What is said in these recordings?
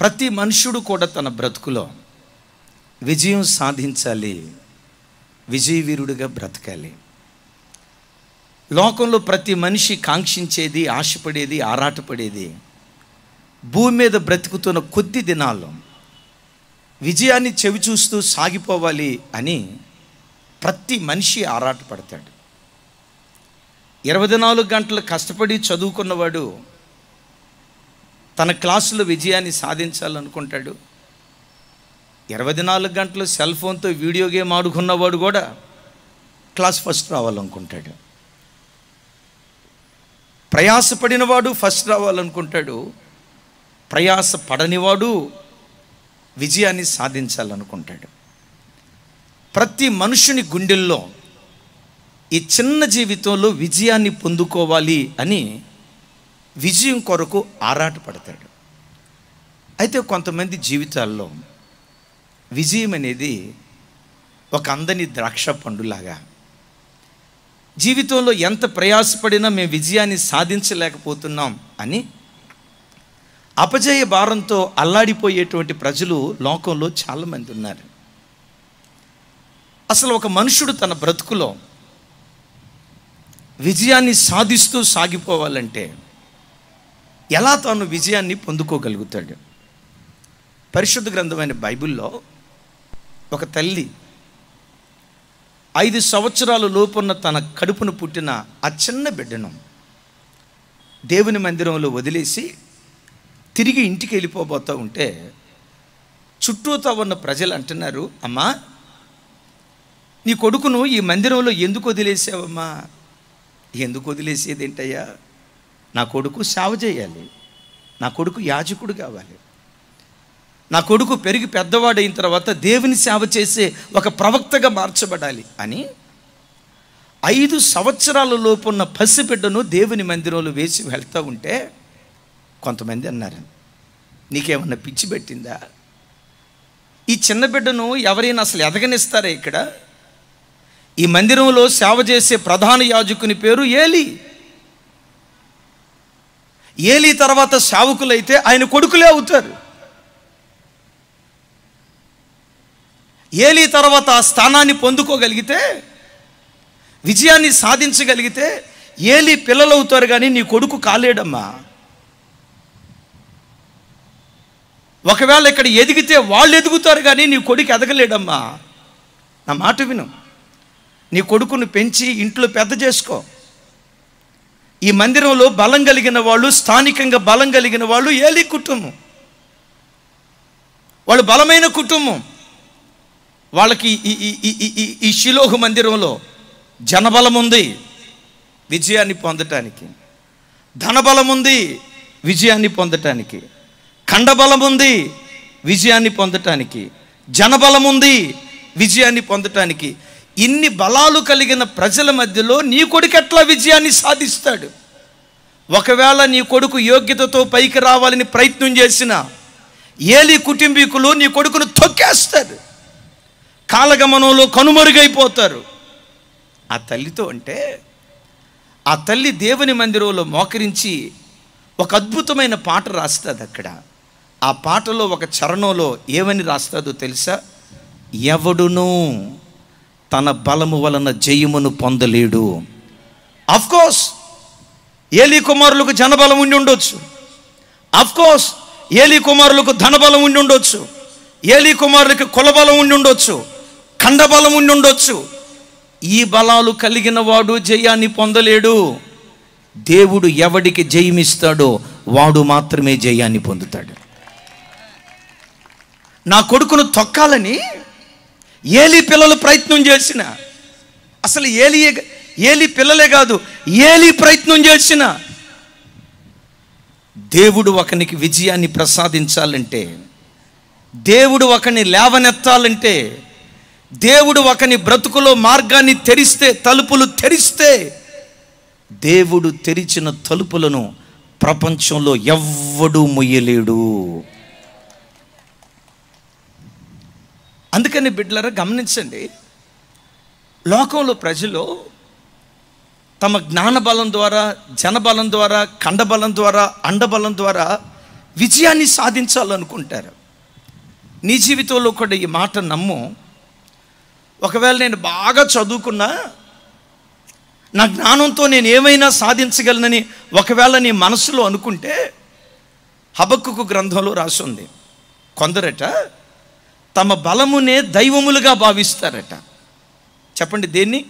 ప్రతి మనుషుడు కూడా తన బ్రతుకులో విజయం సాధించాలి, విజయవీరుడిగా బ్రతకాలి. లోకంలో ప్రతి మనిషి కాంక్షించేది, ఆశపడేది, ఆరాటపడేది భూమి మీద బ్రతుకుతున్న కొద్ది దినాల్లో విజయాన్ని చెవిచూస్తూ సాగిపోవాలి అని ప్రతి మనిషి ఆరాటపడతాడు. 24 గంటలు కష్టపడి చదువుకున్నవాడు తన క్లాసులో విజయాన్ని సాధించాలనుకుంటాడు. 24 గంటలు సెల్ ఫోన్తో వీడియో గేమ్ ఆడుకున్నవాడు కూడా క్లాస్ ఫస్ట్ రావాలనుకుంటాడు. ప్రయాసపడినవాడు ఫస్ట్ రావాలనుకుంటాడు, ప్రయాస పడనివాడు విజయాన్ని సాధించాలనుకుంటాడు. ప్రతి మనుషుని గుండెల్లో ఈ చిన్న జీవితంలో విజయాన్ని పొందుకోవాలి అని విజయం కొరకు ఆరాటపడతాడు. అయితే కొంతమంది జీవితాల్లో విజయం అనేది ఒక అందని ద్రాక్ష పండులాగా, జీవితంలో ఎంత ప్రయాసపడినా మేము విజయాన్ని సాధించలేకపోతున్నాం అని అపజయ భారంతో అల్లాడిపోయేటువంటి ప్రజలు లోకంలో చాలామంది ఉన్నారు. అసలు ఒక మనుషుడు తన బ్రతుకులో విజయాన్ని సాధిస్తూ సాగిపోవాలంటే ఎలా తాను విజయాన్ని పొందుకోగలుగుతాడు? పరిశుద్ధ గ్రంథమైన బైబిల్లో ఒక తల్లి 5 సంవత్సరాల లోపున్న తన కడుపును పుట్టిన ఆ చిన్న బిడ్డను దేవుని మందిరంలో వదిలేసి తిరిగి ఇంటికి వెళ్ళిపోబోతూ ఉంటే చుట్టూతో ఉన్న ప్రజలు అంటున్నారు, అమ్మా నీ కొడుకును ఈ మందిరంలో ఎందుకు వదిలేసావమ్మా? ఎందుకు వదిలేసేది ఏంటయ్యా? నా కొడుకు సేవ చేయాలి, నా కొడుకు యాజకుడు కావాలి, నా కొడుకు పెరిగి పెద్దవాడైన తర్వాత దేవుని సేవ చేసే ఒక ప్రవక్తగా మార్చబడాలి అని 5 సంవత్సరాల లోపున్న పసిబిడ్డను దేవుని మందిరంలో వేసి వెళ్తూ ఉంటే కొంతమంది అన్నారు, నీకేమన్నా పిచ్చి పెట్టిందా? ఈ చిన్న బిడ్డను ఎవరైనా అసలు ఎదగనిస్తారా? ఇక్కడ ఈ మందిరంలో సేవ చేసే ప్రధాన యాజకుని పేరు ఏలీ. ఏలీ తర్వాత సేవకులైతే ఆయన కొడుకులే అవుతారు. ఏలీ తర్వాత ఆ స్థానాన్ని పొందుకోగలిగితే, విజయాన్ని సాధించగలిగితే ఏలీ పిల్లలు అవుతారు, కానీ నీ కొడుకు కాలేడమ్మా. ఒకవేళ ఇక్కడ ఎదిగితే వాళ్ళు ఎదుగుతారు, కానీ నీ కొడుకు ఎదగలేడమ్మా. నా మాట విను, నీ కొడుకును పెంచి ఇంట్లో పెద్ద చేసుకో. ఈ మందిరంలో బలం కలిగిన వాళ్ళు, స్థానికంగా బలం కలిగిన వాళ్ళు ఏలీ కుటుంబం, వాళ్ళు బలమైన కుటుంబం. వాళ్ళకి ఈ షిలోహు మందిరంలో జనబలం ఉంది విజయాన్ని పొందటానికి, ధనబలం ఉంది విజయాన్ని పొందటానికి, ఖండబలం ఉంది విజయాన్ని పొందటానికి, జనబలం ఉంది విజయాన్ని పొందటానికి. ఇన్ని బలాలు కలిగిన ప్రజల మధ్యలో నీ కొడుకు ఎట్లా విజయాన్ని సాధిస్తాడు? ఒకవేళ నీ కొడుకు యోగ్యతతో పైకి రావాలని ప్రయత్నం చేసిన ఏలీ కుటుంబీకులు నీ కొడుకును తొక్కేస్తారు, కాలగమనంలో కనుమరుగైపోతారు. ఆ తల్లితో అంటే ఆ తల్లి దేవుని మందిరంలో మోకరించి ఒక అద్భుతమైన పాట రాస్తుంది. అక్కడ ఆ పాటలో ఒక చరణంలో ఏమని రాస్తుందో తెలుసా? ఎవడును తన బలము వలన జయమును పొందలేడు. అఫ్కోర్స్ ఏలీ కుమారులకు జనబలం ఉండి ఉండొచ్చు, అఫ్కోర్స్ ఏలీ కుమారులకు ధనబలం ఉండి ఉండొచ్చు, ఏలీ కుమారులకు కులబలం ఉండి ఉండొచ్చు, ఖండబలం ఉండి ఉండొచ్చు. ఈ బలాలు కలిగిన వాడు జయాన్ని పొందలేడు. దేవుడు ఎవడికి జయమిస్తాడో వాడు మాత్రమే జయాన్ని పొందుతాడు. నా కొడుకును తొక్కాలని ఏలీ పిల్లలు ప్రయత్నం చేసిన, అసలు ఏలీ పిల్లలే కాదు, ఏలీ ప్రయత్నం చేసిన, దేవుడు ఒకనికి విజయాన్ని ప్రసాదించాలంటే, దేవుడు ఒకని లేవనెత్తాలంటే, దేవుడు ఒకని బ్రతుకులో మార్గాన్ని తెరిస్తే, తలుపులు తెరిస్తే, దేవుడు తెరిచిన తలుపులను ప్రపంచంలో ఎవ్వడూ మొయ్యలేడు. అందుకని బిడ్డలారా గమనించండి, లోకంలో ప్రజలు తమ జ్ఞానబలం ద్వారా, జనబలం ద్వారా, ఖండబలం ద్వారా, అండబలం ద్వారా విజయాన్ని సాధించాలనుకుంటారు. నీ జీవితంలో కూడా ఈ మాట నమ్ము. ఒకవేళ నేను బాగా చదువుకున్నా, నా జ్ఞానంతో నేను ఏమైనా సాధించగలనని ఒకవేళ నీ మనసులో అనుకుంటే, హబక్కుకు గ్రంథంలో రాసుంది, కొందరట తమ బలమునే దైవములుగా భావిస్తారట. చెప్పండి, దేన్ని?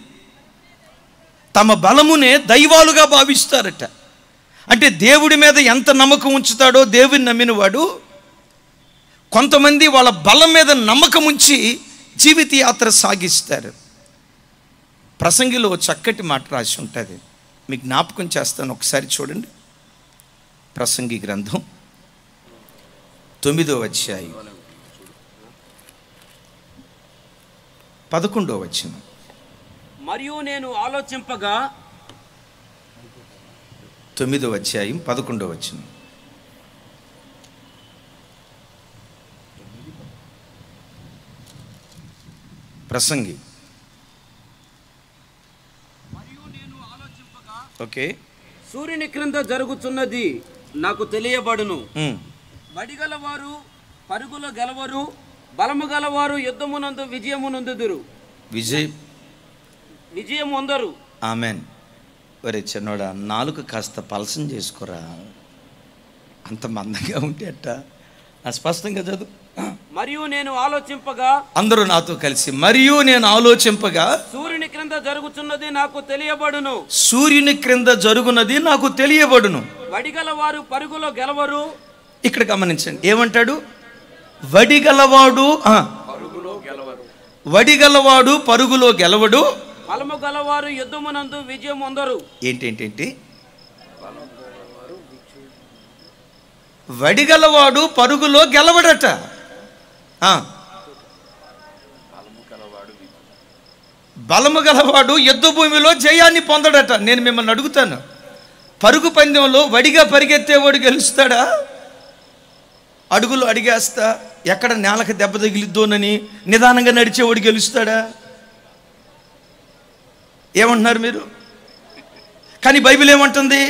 తమ బలమునే దైవాలుగా భావిస్తారట. అంటే దేవుడి మీద ఎంత నమ్మకం ఉంచుతాడో దేవుని నమ్మినవాడు, కొంతమంది వాళ్ళ బలం మీద నమ్మకం ఉంచి జీవిత యాత్ర సాగిస్తారు. ప్రసంగిలో చక్కటి మాట రాసి ఉంటుంది, మీకు జ్ఞాపకం చేస్తాను, ఒకసారి చూడండి. ప్రసంగి గ్రంథం 9వ అధ్యాయం 11వ వచనం. మరియు నేను ఆలోచింపగా, 9వ అధ్యాయం 11వ వచనం. ప్రసంగి. ఓకే. సూర్యుని క్రింద జరుగుతున్నది నాకు తెలియబడును. వడిగలవారు పరుగులో గెలవరు, బలము గలవారు యుద్ధమునందు విజయమునందుదురు. విజయం పొందరు. ఆమెన్. ఒరే చిన్నోడా, నాలుగు కాస్త పలసం చేసుకోరా, అంత మందంగా ఉంటే అట్ట. స్పష్టంగా చదువు. మరియు నేను ఆలోచింపగా, అందరూ నాతో కలిసి, మరియు నేను ఆలోచింపగా, సూర్యుని క్రింద జరుగుతున్నది నాకు తెలియబడును. సూర్యుని క్రింద జరుగునది నాకు తెలియబడును. వడిగలవారు పరుగులో గెలవరు. ఇక్కడ గమనించండి, ఏమంటాడు? వడిగలవాడు వడిగలవాడు పరుగులో గెలవడు, బలము గలవారు యుద్ధమునందు విజయం పొందరు. ఏంటేంటేంటి? వడిగలవాడు పరుగులో గెలవడట. బలము గలవాడు యుద్ధ భూమిలో జయాన్ని పొందడట. నేను మిమ్మల్ని అడుగుతాను, పరుగు పందెంలో వడిగా పరిగెత్తేవాడు గెలుస్తాడా? అడుగులు అడిగేస్తా ఎక్కడ నేలకు దెబ్బ తగిలిద్దోనని నిదానంగా నడిచేవాడు గెలుస్తాడా? ఏమంటున్నారు మీరు? కానీ బైబిల్ ఏమంటుంది?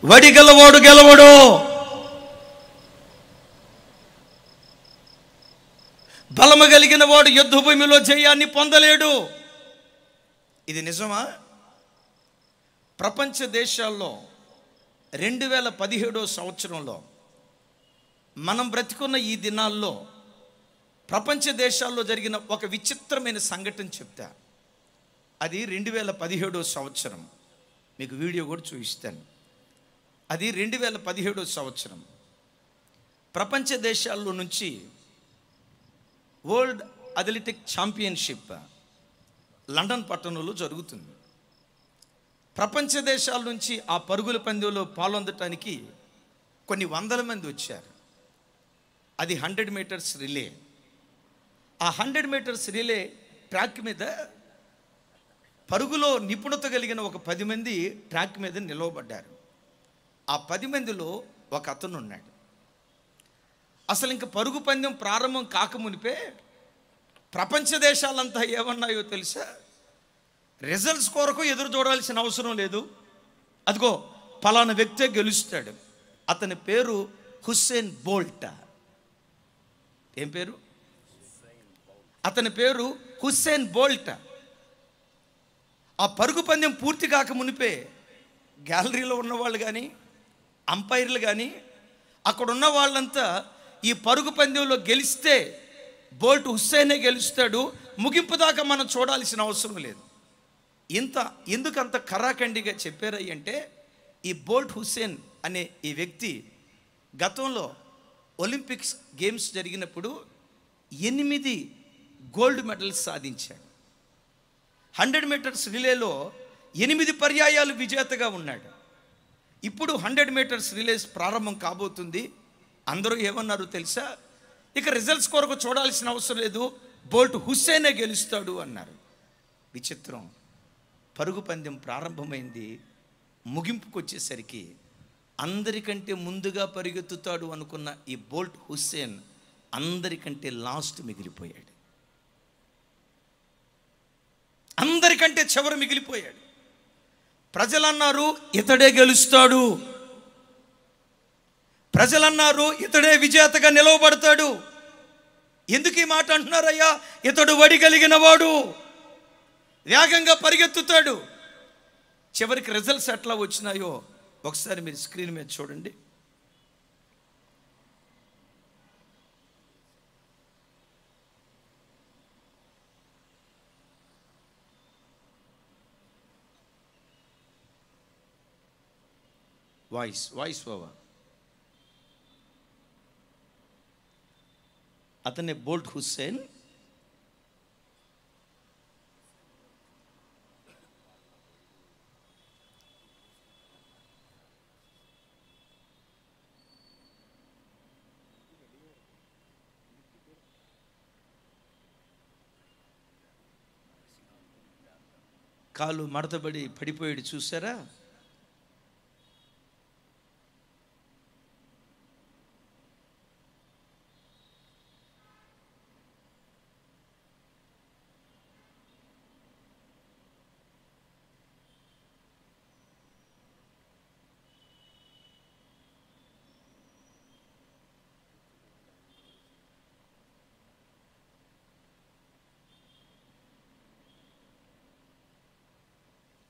వడిగలవాడు గెలవడు. బలము కలిగిన వాడు యుద్ధ భూమిలో జయాన్ని పొందలేడు. ఇది నిజమా? ప్రపంచ దేశాల్లో 2017 సంవత్సరంలో మనం బ్రతికున్న ఈ దినాల్లో ప్రపంచ దేశాల్లో జరిగిన ఒక విచిత్రమైన సంఘటన చెప్తా. అది 2017 సంవత్సరం. మీకు వీడియో కూడా చూపిస్తాను. అది 2017 సంవత్సరం. ప్రపంచ దేశాల్లో నుంచి వరల్డ్ అథ్లెటిక్ ఛాంపియన్షిప్ లండన్ పట్టణంలో జరుగుతుంది. ప్రపంచ దేశాల నుంచి ఆ పరుగుల పందెంలో పాల్గొనడానికి కొన్ని వందల మంది వచ్చారు. అది 100 మీటర్స్ రిలే. ఆ 100 మీటర్స్ రిలే ట్రాక్ మీద పరుగులో నిపుణత కలిగిన ఒక 10 మంది ట్రాక్ మీద నిలవబడ్డారు. ఆ 10 మందిలో ఒక అతను ఉన్నాడు. అసలు ఇంకా పరుగు పందెం ప్రారంభం కాకమునిపే ప్రపంచ దేశాలంతా ఏమన్నాయో తెలుసా? రిజల్ట్స్ కొరకు ఎదురు చూడాల్సిన అవసరం లేదు, అదిగో పలానా వ్యక్తే గెలుస్తాడు. అతని పేరు హుస్సేన్ బోల్ట్. ఏం పేరు? అతని పేరు హుస్సేన్ బోల్ట్. ఆ పరుగు పందెం పూర్తి కాక మునిపే గ్యాలరీలో ఉన్నవాళ్ళు కానీ అంపైర్లు కానీ అక్కడ ఉన్న వాళ్ళంతా ఈ పరుగు పందెంలో గెలిస్తే బోల్ట్ హుస్సేనే గెలుస్తాడు, ముగింపు దాకా మనం చూడాల్సిన అవసరం లేదు. ఎందుకంత కరాఖండిగా చెప్పారంటే, ఈ బోల్ట్ హుస్సేన్ అనే ఈ వ్యక్తి గతంలో ఒలింపిక్స్ గేమ్స్ జరిగినప్పుడు 8 గోల్డ్ మెడల్స్ సాధించాడు. 100 మీటర్స్ రిలేలో 8 పర్యాయాలు విజేతగా ఉన్నాడు. ఇప్పుడు 100 మీటర్స్ రిలేస్ ప్రారంభం కాబోతుంది. అందరూ ఏమన్నారు తెలుసా? ఇక రిజల్ట్స్ కొరకు చూడాల్సిన అవసరం లేదు, బోల్ట్ హుస్సేనే గెలుస్తాడు అన్నారు. విచిత్రం, పరుగు పందెం ప్రారంభమైంది. ముగింపుకు వచ్చేసరికి అందరికంటే ముందుగా పరిగెత్తుతాడు అనుకున్న ఈ బోల్ట్ హుస్సేన్ అందరికంటే లాస్ట్ మిగిలిపోయాడు. అందరికంటే చివరి మిగిలిపోయాడు. ప్రజలు అన్నారు ఇతడే గెలుస్తాడు. ప్రజలన్నారు ఇతడే విజేతగా నిలవబడతాడు. ఎందుకు ఈ మాట అంటున్నారయ్యా? ఇతడు వడి కలిగిన వాడు, వేగంగా పరిగెత్తుతాడు. చివరికి రిజల్ట్స్ ఎట్లా వచ్చినాయో ఒకసారి మీరు స్క్రీన్ మీద చూడండి. Voice over. అతనే బోల్ట్ హుస్సేన్. కాలు మడతబడి పడిపోయాడు, చూసారా?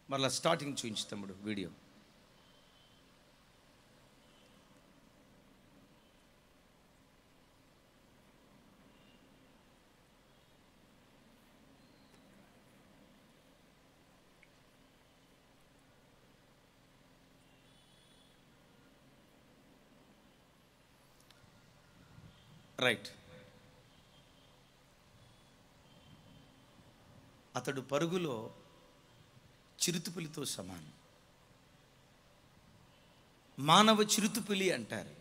మరలా స్టార్టింగ్ చూపించు తమ్ముడు వీడియో. రైట్. అతడు పరుగులో చిరుతుపులితో సమానం. మానవ చిరుతుపులి అంటారు.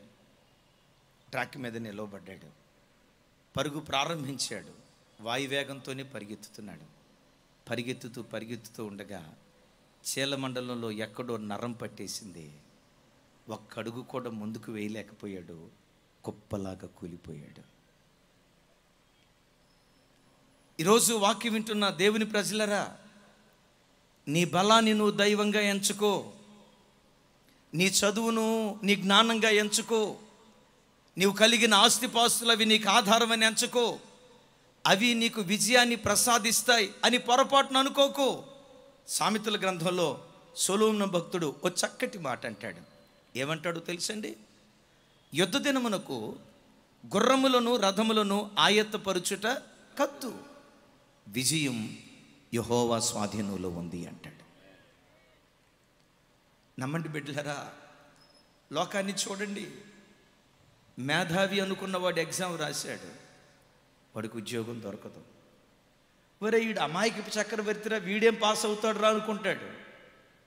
ట్రాక్ మీద నిలవబడ్డాడు, పరుగు ప్రారంభించాడు, వాయువేగంతోనే పరిగెత్తుతున్నాడు. పరిగెత్తుతూ ఉండగా చీలమండలంలో ఎక్కడో నరం పట్టేసింది. ఒక్క అడుగు కూడా ముందుకు వేయలేకపోయాడు, కుప్పలాగా కూలిపోయాడు. ఈరోజు వాక్యం వింటున్న దేవుని ప్రజలరా, నీ బలాన్ని నువ్వు దైవంగా ఎంచుకో, నీ చదువును నీ జ్ఞానంగా ఎంచుకో, నీవు కలిగిన ఆస్తిపాస్తులు అవి నీకు ఆధారమని ఎంచుకో, అవి నీకు విజయాన్ని ప్రసాదిస్తాయి అని పొరపాటును అనుకోకు. సామెతల గ్రంథంలో సొలొమోను భక్తుడు ఓ చక్కటి మాట అంటాడు. ఏమంటాడో తెలుసండి? యుద్ధ దినమునకు గుర్రములను రథములను ఆయత్తపరుచుట కత్తు, విజయం యెహోవా స్వాధీనంలో ఉంది అంటాడు. నమ్మండి బిడ్డలారా, లోకాన్ని చూడండి. మేధావి అనుకున్నవాడు ఎగ్జామ్ రాశాడు, వాడికి ఉద్యోగం దొరకదు. ఒరే వీడు అమాయకపు చక్రవర్తిరా, వీడేం పాస్ అవుతాడు రా అనుకుంటాడు,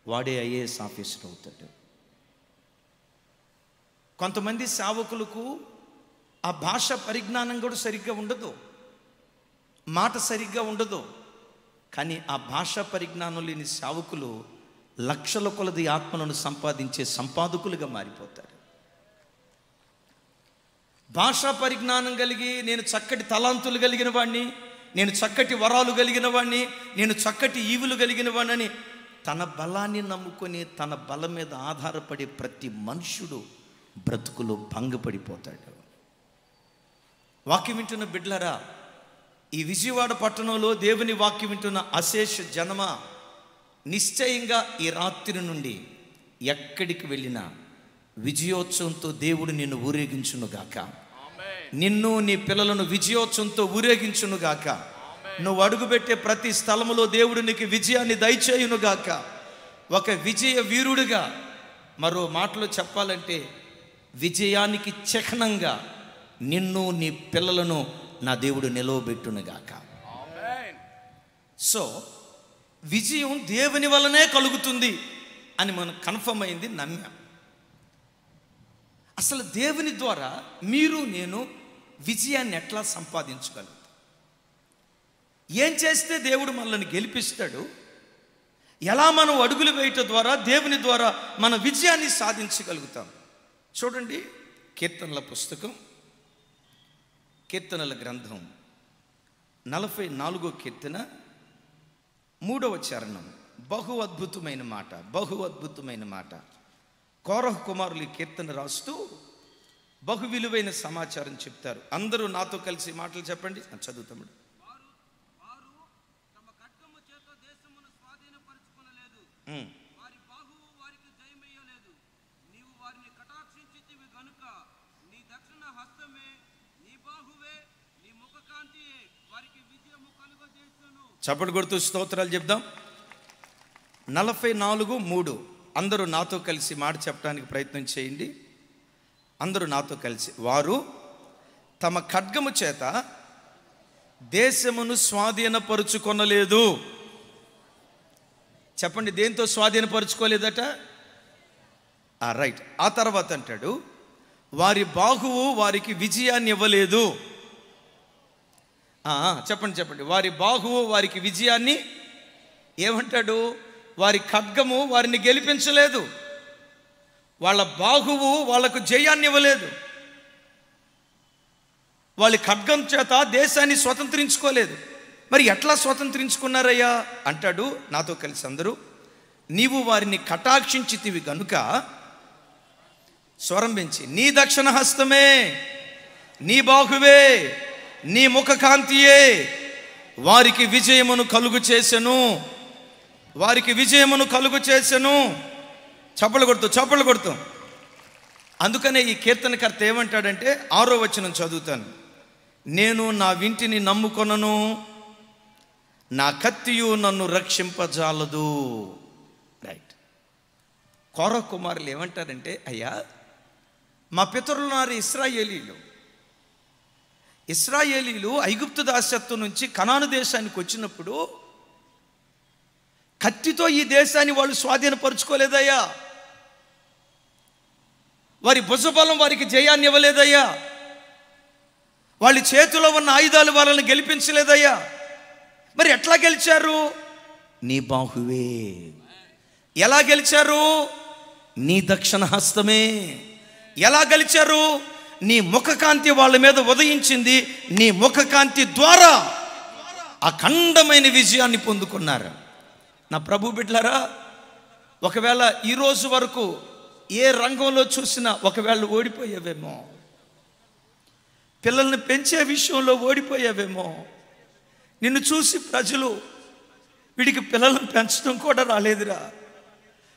వాడే ఐఏఎస్ ఆఫీసర్ అవుతాడు. కొంతమంది సేవకులకు ఆ భాష పరిజ్ఞానం కూడా సరిగ్గా ఉండదు, మాట సరిగ్గా ఉండదు. కానీ ఆ భాషా పరిజ్ఞానం లేని సేవకులు లక్షల కొలది ఆత్మలను సంపాదించే సంపాదకులుగా మారిపోతారు. భాషా పరిజ్ఞానం కలిగి నేను చక్కటి తలాంతులు కలిగిన వాడిని, నేను చక్కటి వరాలు కలిగిన వాడిని, నేను చక్కటి ఈవులు కలిగిన వాడిని తన బలాన్ని నమ్ముకొని తన బలం మీద ఆధారపడే ప్రతి మనుష్యుడు బ్రతుకులో భంగపడిపోతాడు. వాక్యం వింటున్న బిడ్డలారా, ఈ విజయవాడ పట్టణంలో దేవుని వాక్యం వింటున్న అశేష జనమ, నిశ్చయంగా ఈ రాత్రి నుండి ఎక్కడికి వెళ్ళినా విజయోత్సవంతో దేవుడు నిన్ను ఊరేగించునుగాక. నిన్ను నీ పిల్లలను విజయోత్సవంతో ఊరేగించునుగాక. నువ్వు అడుగుపెట్టే ప్రతి స్థలములో దేవుడు నీకు విజయాన్ని దయచేయునుగాక. ఒక విజయ వీరుడిగా, మరో మాటలో చెప్పాలంటే విజయానికి చిహ్నంగా నిన్ను నీ పిల్లలను నా దేవుడు నిలవబెట్టునుగాక. సో విజయం దేవుని వలనే కలుగుతుంది అని మనం కన్ఫర్మ్ అయింది, నమ్మాం. అసలు దేవుని ద్వారా మీరు నేను విజయాన్ని ఎట్లా సంపాదించగలుగుతాం? ఏం చేస్తే దేవుడు మనల్ని గెలిపిస్తాడు? ఎలా మనం అడుగులు వేయటం ద్వారా దేవుని ద్వారా మన విజయాన్ని సాధించగలుగుతాం? చూడండి, కీర్తనల పుస్తకం, కీర్తనల గ్రంథం 44వ కీర్తన 3వ చరణం. బహు అద్భుతమైన మాట. కోరహు కుమారులు కీర్తన రాస్తూ బహు విలువైన సమాచారం చెప్తారు. అందరూ నాతో కలిసి మాటలు చెప్పండి. చదువుతాము. వారు తమ ఖడ్గము చేత దేశమును స్వాధీనపరచుకొనలేదు, వారి బాహువు వారికి జయమయ్యలేదు. నీవు వారిని కటాక్షించితివి గనుక నీ దక్షిణ హస్తమే, నీ బాహువే, నీ ముఖకాంతియే వారికి విజయము కలుగజేయును. చప్పటి కొడుతూ స్తోత్రాలు చెప్దాం. 44:3 అందరూ నాతో కలిసి మాట చెప్పడానికి ప్రయత్నం చేయండి. అందరూ నాతో కలిసి. వారు తమ ఖడ్గము చేత దేశమును స్వాధీనపరుచుకొనలేదు. చెప్పండి, దేంతో స్వాధీనపరుచుకోలేదట? రైట్. ఆ తర్వాత అంటాడు, వారి బాహువు వారికి విజయాన్ని ఇవ్వలేదు. చెప్పండి చెప్పండి. వారి బాహువు వారికి విజయాన్ని ఏమంటాడు? వారి ఖడ్గము వారిని గెలిపించలేదు, వాళ్ళ బాహువు వాళ్ళకు జయాన్ని ఇవ్వలేదు, వాళ్ళ ఖడ్గం చేత దేశాన్ని స్వతంత్రించుకోలేదు. మరి ఎట్లా స్వతంత్రించుకున్నారయ్యా అంటాడు. నాతో కలిసి అందరూ, నీవు వారిని కటాక్షించితివి గనుక, స్వరం పెంచి, నీ దక్షిణ హస్తమే, నీ బాహువే, నీ ముఖకాంతియే వారికి విజయమును కలుగు చేసెను, వారికి విజయమును కలుగు చేసెను. చప్పలు కొడుతూ. అందుకనే ఈ కీర్తనకర్త ఏమంటాడంటే, 6వ వచనం చదువుతాను. నేను నా వింటిని నమ్ముకొనను, నా కత్తియు నన్ను రక్షింపజాలదు. రైట్. కోరహ కుమారులు ఏమంటారంటే, అయ్యా మా పితరులున్నారు ఇశ్రాయేలీలు ఐగుప్తు దాస్యత్వం నుంచి కనాను దేశానికి వచ్చినప్పుడు కత్తితో ఈ దేశాన్ని వాళ్ళు స్వాధీనపరుచుకోలేదయ్యా, వారి భుజబలం వారికి జయాన్ని ఇవ్వలేదయ్యా, వాళ్ళ చేతిలో ఉన్న ఆయుధాలు వాళ్ళని గెలిపించలేదయ్యా. మరి ఎట్లా గెలిచారు? నీ బాహువే. ఎలా గెలిచారు? నీ దక్షిణ హస్తమే. ఎలా గెలిచారు? నీ ముఖకాంతి వాళ్ళ మీద ఉదయించింది, నీ ముఖకాంతి ద్వారా అఖండమైన విజయాన్ని పొందుకున్నారు. నా ప్రభు బిడ్డలారా, ఒకవేళ ఈరోజు వరకు ఏ రంగంలో చూసినా ఒకవేళ ఓడిపోయావేమో, పిల్లల్ని పెంచే విషయంలో ఓడిపోయావేమో, నిన్ను చూసి ప్రజలు వీడికి పిల్లలను పెంచడం కూడా రాలేదురా,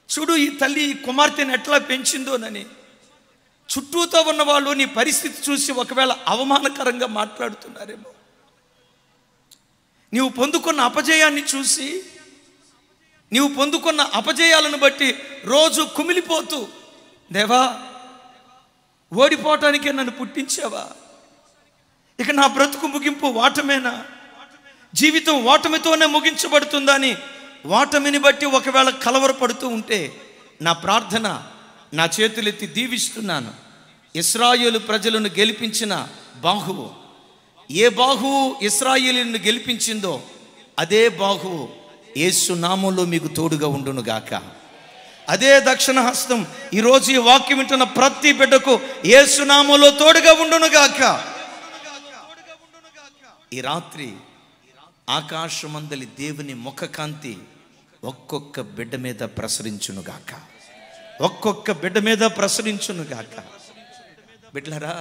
చూడు ఈ తల్లి ఈ కుమార్తెను ఎట్లా పెంచిందోనని చుట్టూతో ఉన్న వాళ్ళు నీ పరిస్థితి చూసి ఒకవేళ అవమానకరంగా మాట్లాడుతున్నారేమో, నీవు పొందుకున్న అపజయాన్ని చూసి, నీవు పొందుకున్న అపజయాలను బట్టి రోజు కుమిలిపోతూ, దేవా ఓడిపోవటానికే నన్ను పుట్టించావా, ఇక నా బ్రతుకు ముగింపు ఓటమేనా, జీవితం ఓటమితోనే ముగించబడుతుందని ఓటమిని బట్టి ఒకవేళ కలవరపడుతూ ఉంటే, నా ప్రార్థన, నా చేతులెత్తి దీవిస్తున్నాను. ఇశ్రాయేలు ప్రజలను గెలిపించిన బాహువు, ఏ బాహువు ఇశ్రాయేలును గెలిపించిందో అదే బాహువు యేసు నామంలో మీకు తోడుగా ఉండునుగాక. అదే దక్షిణ హస్తం ఈరోజు ఈ వాక్యం వింటున్న ప్రతి బిడ్డకు యేసు నామంలో తోడుగా ఉండునుగాక. ఈ రాత్రి ఆకాశమందలి దేవుని ముఖకాంతి ఒక్కొక్క బిడ్డ మీద ప్రసరించునుగాక, ఒక్కొక్క బిడ్డ మీద ప్రసరించునుగాక. బిడ్డలారా,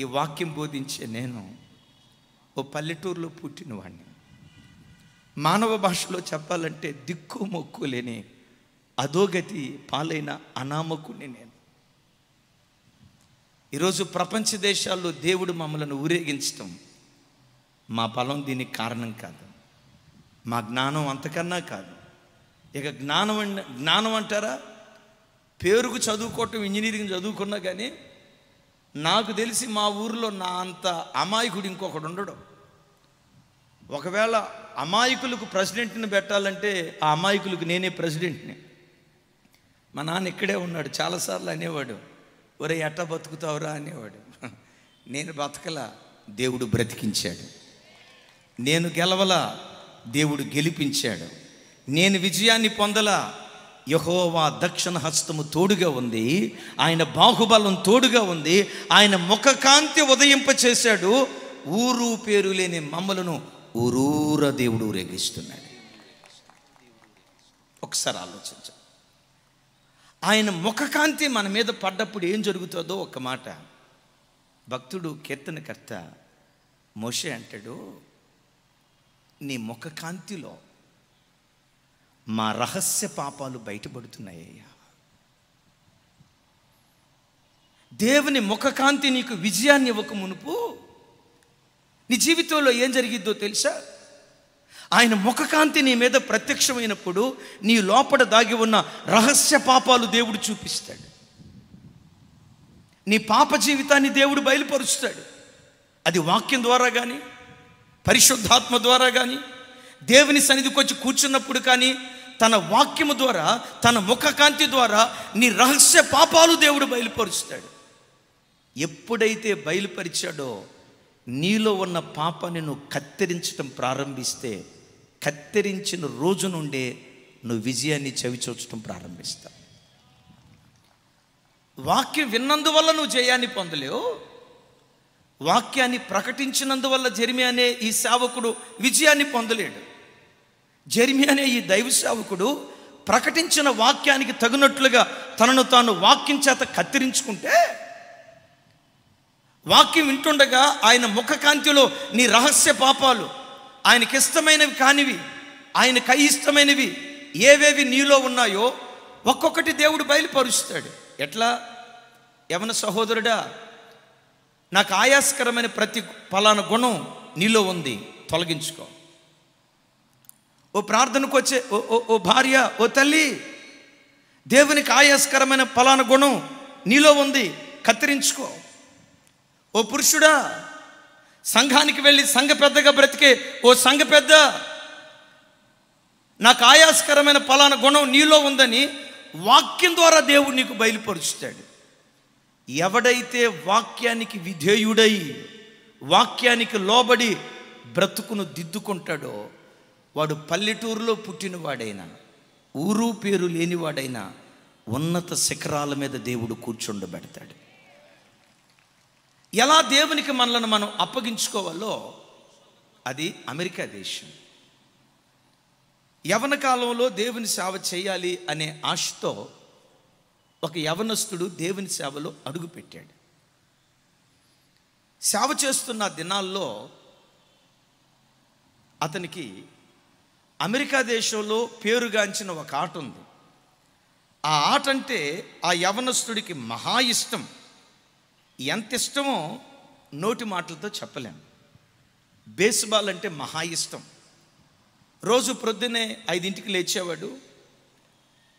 ఈ వాక్యం బోధించే నేను ఓ పల్లెటూరులో పుట్టినవాడిని. మానవ భాషలో చెప్పాలంటే దిక్కు మొక్కు లేని అధోగతి పాలైన అనామకుని నేను. ఈరోజు ప్రపంచ దేశాల్లో దేవుడు మమ్మల్ని ఊరేగించటం మా బలం దీనికి కారణం కాదు, మా జ్ఞానం అంతకన్నా కాదు. ఇక జ్ఞానం అంటారా, పేరుకు చదువుకోవటం, ఇంజనీరింగ్ చదువుకున్నా కానీ నాకు తెలిసి మా ఊరిలో నా అంత అమాయకుడు ఇంకొకడు ఉండడు. ఒకవేళ అమాయకులకు ప్రెసిడెంట్ని పెట్టాలంటే ఆ అమాయకులకు నేనే ప్రెసిడెంట్ని. మా నాన్న ఇక్కడే ఉన్నాడు, చాలాసార్లు అనేవాడు, ఒరే ఎట్టా బతుకుతావురా అనేవాడు. నేను బతకలా, దేవుడు బ్రతికించాడు. నేను గెలవలా, దేవుడు గెలిపించాడు. నేను విజయాన్ని పొందలా, యెహోవా దక్షిణ హస్తము తోడుగా ఉంది, ఆయన బాహుబలం తోడుగా ఉంది, ఆయన ముఖకాంతి ఉదయింపచేశాడు. ఊరు పేరు లేని మమ్మలను ఊరూర దేవుడు ఊరేగిస్తున్నాడు. ఒకసారి ఆలోచించండి. ఆయన ముఖకాంతి మన మీద పడ్డప్పుడు ఏం జరుగుతుందో ఒక మాట. భక్తుడు కీర్తనకర్త మోషే అంటాడు, నీ ముఖ కాంతిలో మా రహస్య పాపాలు బయటపడుతున్నాయ్యా. దేవుని ముఖకాంతి నీకు విజయాన్ని ఇవ్వక మునుపు నీ జీవితంలో ఏం జరిగిద్దో తెలుసా? ఆయన ముఖకాంతి నీ మీద ప్రత్యక్షమైనప్పుడు నీ లోపల దాగి ఉన్న రహస్య పాపాలు దేవుడు చూపిస్తాడు. నీ పాప జీవితాన్ని దేవుడు బయలుపరుస్తాడు. అది వాక్యం ద్వారా కానీ, పరిశుద్ధాత్మ ద్వారా కానీ, దేవుని సన్నిధికి వచ్చి కూర్చున్నప్పుడు కానీ, తన వాక్యము ద్వారా, తన ముఖకాంతి ద్వారా నీ రహస్య పాపాలు దేవుడు బయలుపరుస్తాడు. ఎప్పుడైతే బయలుపరిచాడో నీలో ఉన్న పాపాన్ని నువ్వు కత్తిరించడం ప్రారంభిస్తే, కత్తిరించిన రోజు నుండే నువ్వు విజయాన్ని చవిచూచడం ప్రారంభిస్తావు. వాక్యం విన్నందువల్ల నువ్వు జయాన్ని పొందలేవు. వాక్యాన్ని ప్రకటించినందువల్ల జెరెమీయా అనే ఈ సేవకుడు విజయాన్ని పొందలేడు. జెరెమీయా అనే ఈ దైవ సేవకుడు ప్రకటించిన వాక్యానికి తగినట్లుగా తనను తాను వాక్యం చేత కత్తిరించుకుంటే, వాక్యం వింటుండగా ఆయన ముఖకాంతిలో నీ రహస్య పాపాలు, ఆయనకిష్టమైనవి కానివి, ఆయనకు అయిష్టమైనవి ఏవేవి నీలో ఉన్నాయో ఒక్కొక్కటి దేవుడు బయలుపరుస్తాడు. ఎట్లా? యవన సహోదరుడా, నాకు ఆయాస్కరమైన ప్రతి ఫలానా గుణం నీలో ఉంది, తొలగించుకో. ఓ ప్రార్థనకు వచ్చే ఓ భార్య, ఓ తల్లి, దేవునికి ఆయాస్కరమైన ఫలానా గుణం నీలో ఉంది, కత్తిరించుకో. ఓ పురుషుడా, సంఘానికి వెళ్ళి సంఘ పెద్దగా బ్రతికే ఓ సంఘ పెద్ద, నాకు ఆయాస్కరమైన ఫలానా గుణం నీలో ఉందని వాక్యం ద్వారా దేవుడు నీకు బయలుపరుస్తాడు. ఎవడైతే వాక్యానికి విధేయుడై వాక్యానికి లోబడి బ్రతుకును దిద్దుకుంటాడో వాడు పల్లెటూరులో పుట్టినవాడైనా, ఊరు పేరు లేనివాడైనా ఉన్నత శిఖరాల మీద దేవుడు కూర్చుండబెడతాడు. ఎలా దేవునికి మనలను మనం అప్పగించుకోవాలో అది అమెరికా దేశం. యవన కాలంలో దేవుని సేవ చేయాలి అనే ఆశతో ఒక యవనస్తుడు దేవుని సేవలో అడుగుపెట్టాడు. సేవ చేస్తున్న దినాల్లో అతనికి అమెరికా దేశంలో పేరుగాంచిన ఒక ఆట ఉంది. ఆ ఆట అంటే ఆ యవనస్తుడికి మహా ఇష్టం. ఎంత ఇష్టమో నోటి మాటలతో చెప్పలేం. బేస్బాల్ అంటే మహా ఇష్టం. రోజు ప్రొద్దునే 5 లేచేవాడు,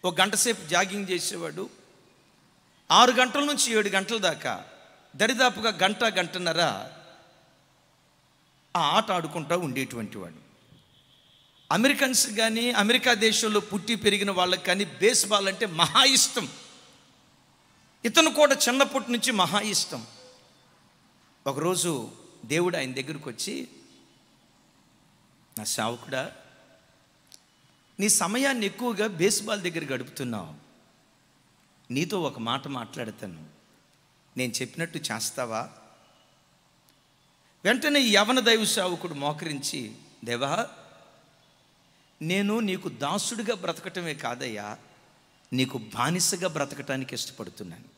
ఒక గంట సేపు జాగింగ్ చేసేవాడు. 6 గంటల నుంచి 7 గంటల దాకా దరిదాపుగా గంటన్నర ఆ ఆట ఆడుకుంటూ ఉండేటువంటి వాడు. అమెరికన్స్ కానీ, అమెరికా దేశంలో పుట్టి పెరిగిన వాళ్ళకి కానీ బేస్బాల్ అంటే మహా ఇష్టం. ఇతను కూడా చిన్నప్పటి నుంచి మహా ఇష్టం. ఒకరోజు దేవుడు ఆయన దగ్గరికి వచ్చి, నా సేవకుడా, నీ సమయాన్ని ఎక్కువగా బేస్బాల్ దగ్గర గడుపుతున్నావు, నీతో ఒక మాట మాట్లాడతాను, నేను చెప్పినట్టు చేస్తావా? వెంటనే ఈ యవన దైవ సేవకుడు మోకరించి, దేవా, నేను నీకు దాసుడిగా బ్రతకటమే కాదయ్యా, నీకు బానిసగా బ్రతకటానికి ఇష్టపడుతున్నాను.